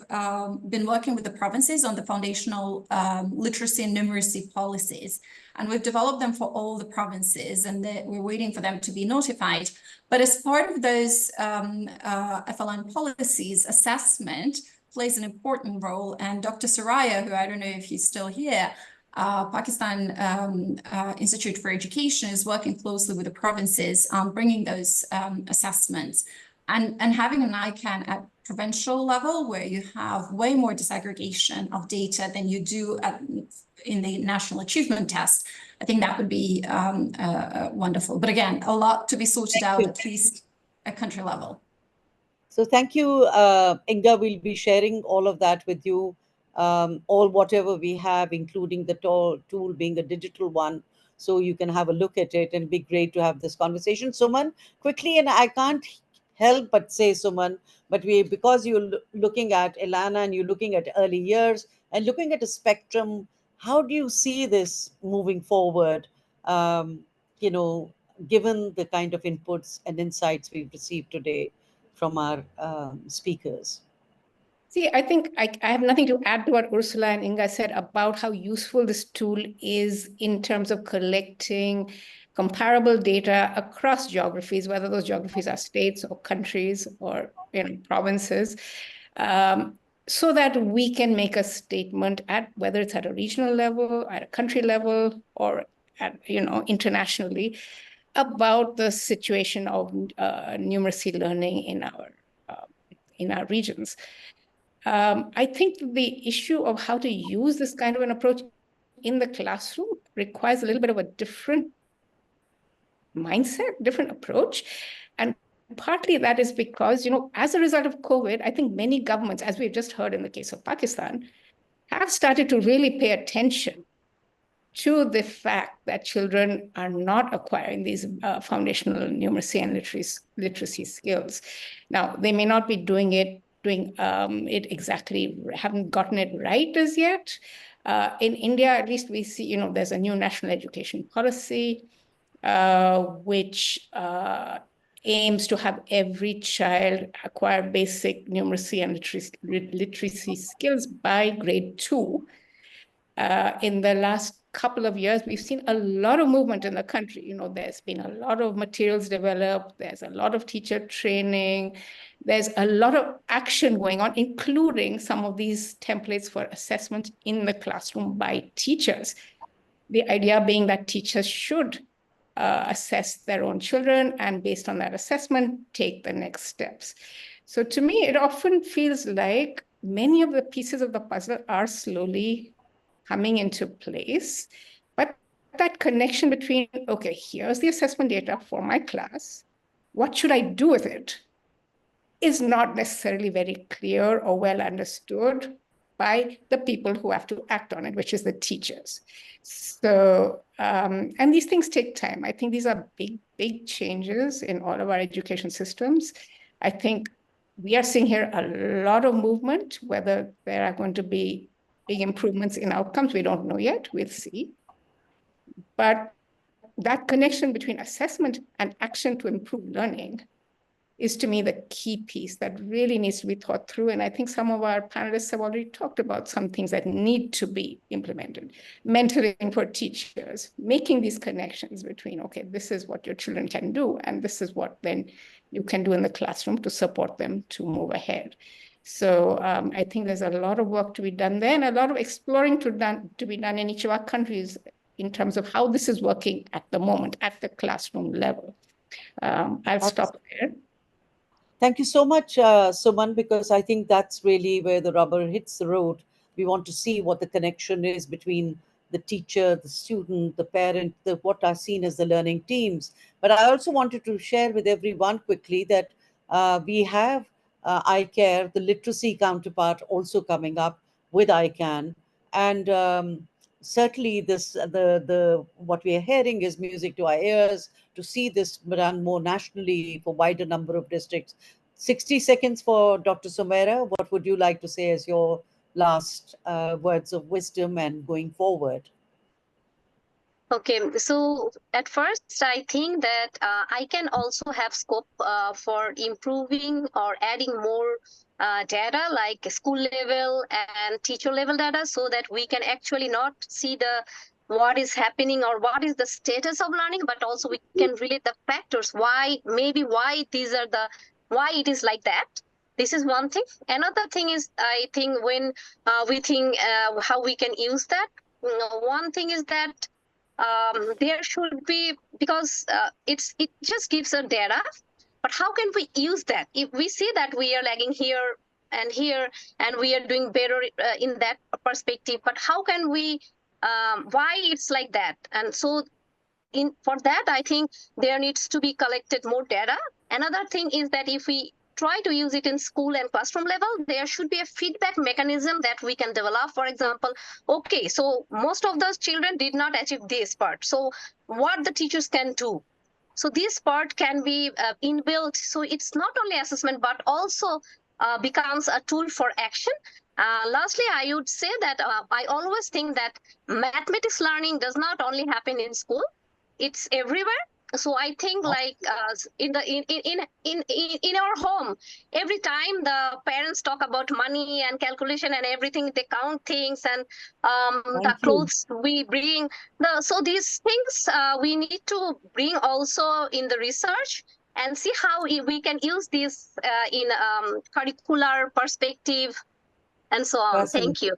F: been working with the provinces on the foundational literacy and numeracy policies, and we've developed them for all the provinces, and we're waiting for them to be notified. But as part of those FLN policies, assessment plays an important role, and Dr. Soraya, who I don't know if he's still here, Pakistan Institute for Education is working closely with the provinces on bringing those assessments and having an ICAN at provincial level where you have way more disaggregation of data than you do in the national achievement test. I think that would be wonderful. But again, a lot to be sorted out, at least at country level.
C: So thank you, Inga. We'll be sharing all of that with you. All whatever we have, including the tool being a digital one, so you can have a look at it, and it'd be great to have this conversation. Suman, quickly, and I can't help but say, Suman, but because you're looking at Elana and you're looking at early years and looking at a spectrum, how do you see this moving forward? Given the kind of inputs and insights we've received today from our speakers.
E: See, I think I have nothing to add to what Ursula and Inga said about how useful this tool is in terms of collecting comparable data across geographies, whether those geographies are states or countries or provinces, so that we can make a statement at whether it's at a regional level, at a country level, or at internationally about the situation of numeracy learning in our regions. I think the issue of how to use this kind of an approach in the classroom requires a little bit of a different mindset, different approach. And partly that is because, as a result of COVID, I think many governments, as we've just heard in the case of Pakistan, have started to really pay attention to the fact that children are not acquiring these foundational numeracy and literacy skills. Now, they may not be doing it exactly, haven't gotten it right as yet. In India, at least we see, there's a new national education policy, which aims to have every child acquire basic numeracy and literacy skills by grade 2. In the last couple of years, we've seen a lot of movement in the country. There's been a lot of materials developed. There's a lot of teacher training. There's a lot of action going on, including some of these templates for assessment in the classroom by teachers. The idea being that teachers should assess their own children and based on that assessment, take the next steps. So to me, it often feels like many of the pieces of the puzzle are slowly coming into place, but that connection between, okay, here's the assessment data for my class, what should I do with it, is not necessarily very clear or well understood by the people who have to act on it, which is the teachers. So, and these things take time. I think these are big changes in all of our education systems. I think we are seeing here a lot of movement. Whether there are going to be big improvements in outcomes, we don't know yet, we'll see. But that connection between assessment and action to improve learning is to me the key piece that really needs to be thought through. And I think some of our panelists have already talked about some things that need to be implemented. Mentoring for teachers, making these connections between, okay, this is what your children can do, and this is what then you can do in the classroom to support them to move ahead. So I think there's a lot of work to be done there and a lot of exploring to be done in each of our countries in terms of how this is working at the moment at the classroom level. I'll stop there.
C: Thank you so much, Suman, because I think that's really where the rubber hits the road. We want to see what the connection is between the teacher, the student, the parent, what are seen as the learning teams. But I also wanted to share with everyone quickly that we have ICARE, the literacy counterpart, also coming up with ICAN. And certainly the what we are hearing is music to our ears to see this run more nationally for wider number of districts. 60 seconds for Dr. Sumaira. What would you like to say as your last words of wisdom and going forward?
H: Okay, so at first, I think that I can also have scope for improving or adding more data like school level and teacher level data so that we can actually not see what is happening or what is the status of learning, but also we can relate the factors why it is like that. This is one thing. Another thing is, I think when we think how we can use that, one thing is that there should be, because it just gives us data, but how can we use that? If we see that we are lagging here and we are doing better in that perspective, but how can we, why it's like that? And so for that, I think there needs to be collected more data. Another thing is that if we try to use it in school and classroom level, there should be a feedback mechanism that we can develop. For example, okay, so most of those children did not achieve this part. So what the teachers can do. So this part can be inbuilt. So it's not only assessment, but also becomes a tool for action. Lastly, I would say that I always think that mathematics learning does not only happen in school, it's everywhere. So I think like in our home, every time the parents talk about money and calculation and everything, they count things and the clothes we bring. So these things we need to bring also in the research and see how we can use this in curricular perspective and so on. Thank you.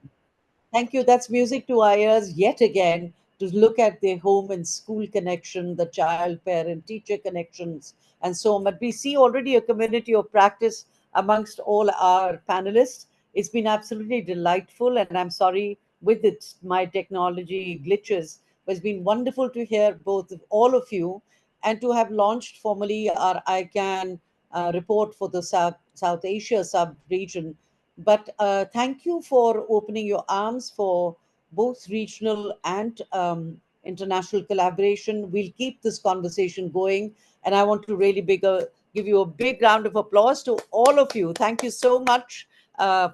C: Thank you. That's music to our ears yet again, to look at the home and school connection, the child, parent, teacher connections, and so on. But we see already a community of practice amongst all our panelists. It's been absolutely delightful, and I'm sorry with it, my technology glitches, but it's been wonderful to hear both of all of you and to have launched formally our ICAN report for the South Asia sub-region. But thank you for opening your arms for both regional and international collaboration. We'll keep this conversation going. And I want to really give you a big round of applause to all of you. Thank you so much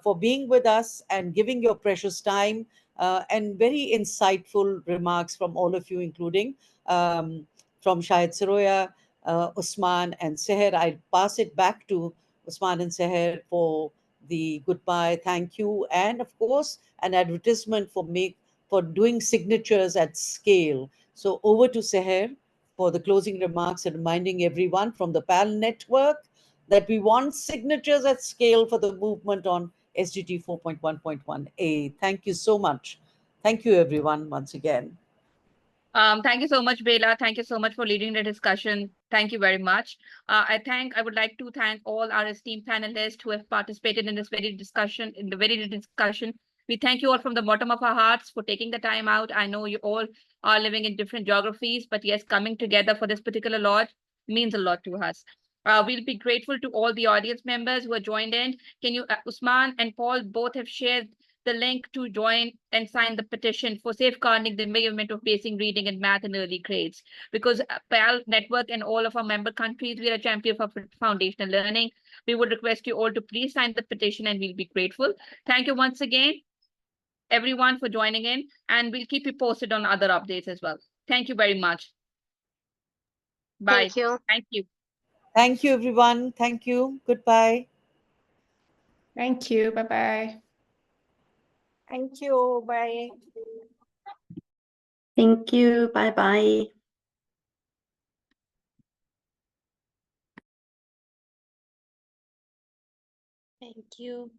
C: for being with us and giving your precious time and very insightful remarks from all of you, including from Shahid Saroya, Usman and Seher. I pass it back to Usman and Seher for the goodbye, thank you, and of course an advertisement for doing signatures at scale. So over to Seher for the closing remarks and reminding everyone from the PAL network that we want signatures at scale for the movement on SDG 4.1.1a. Thank you so much. Thank you everyone once again.
A: Thank you so much, Bela. Thank you so much for leading the discussion. Thank you very much. I would like to thank all our esteemed panelists who have participated in this very discussion, We thank you all from the bottom of our hearts for taking the time out. I know you all are living in different geographies, but yes, coming together for this particular lodge means a lot to us. We'll be grateful to all the audience members who have joined in. Can you, Usman and Paul both have shared the link to join and sign the petition for safeguarding the measurement of basic reading and math in early grades. Because PAL Network and all of our member countries, we are a champion for foundational learning. We would request you all to please sign the petition and we'll be grateful. Thank you once again, everyone, for joining in, and we'll keep you posted on other updates as well. Thank you very much. Bye.
H: Thank you.
A: Thank you.
C: Thank you, everyone. Thank you. Goodbye.
E: Thank you. Bye-bye.
I: Thank you. Bye.
D: Thank you. Bye-bye.
I: Thank you.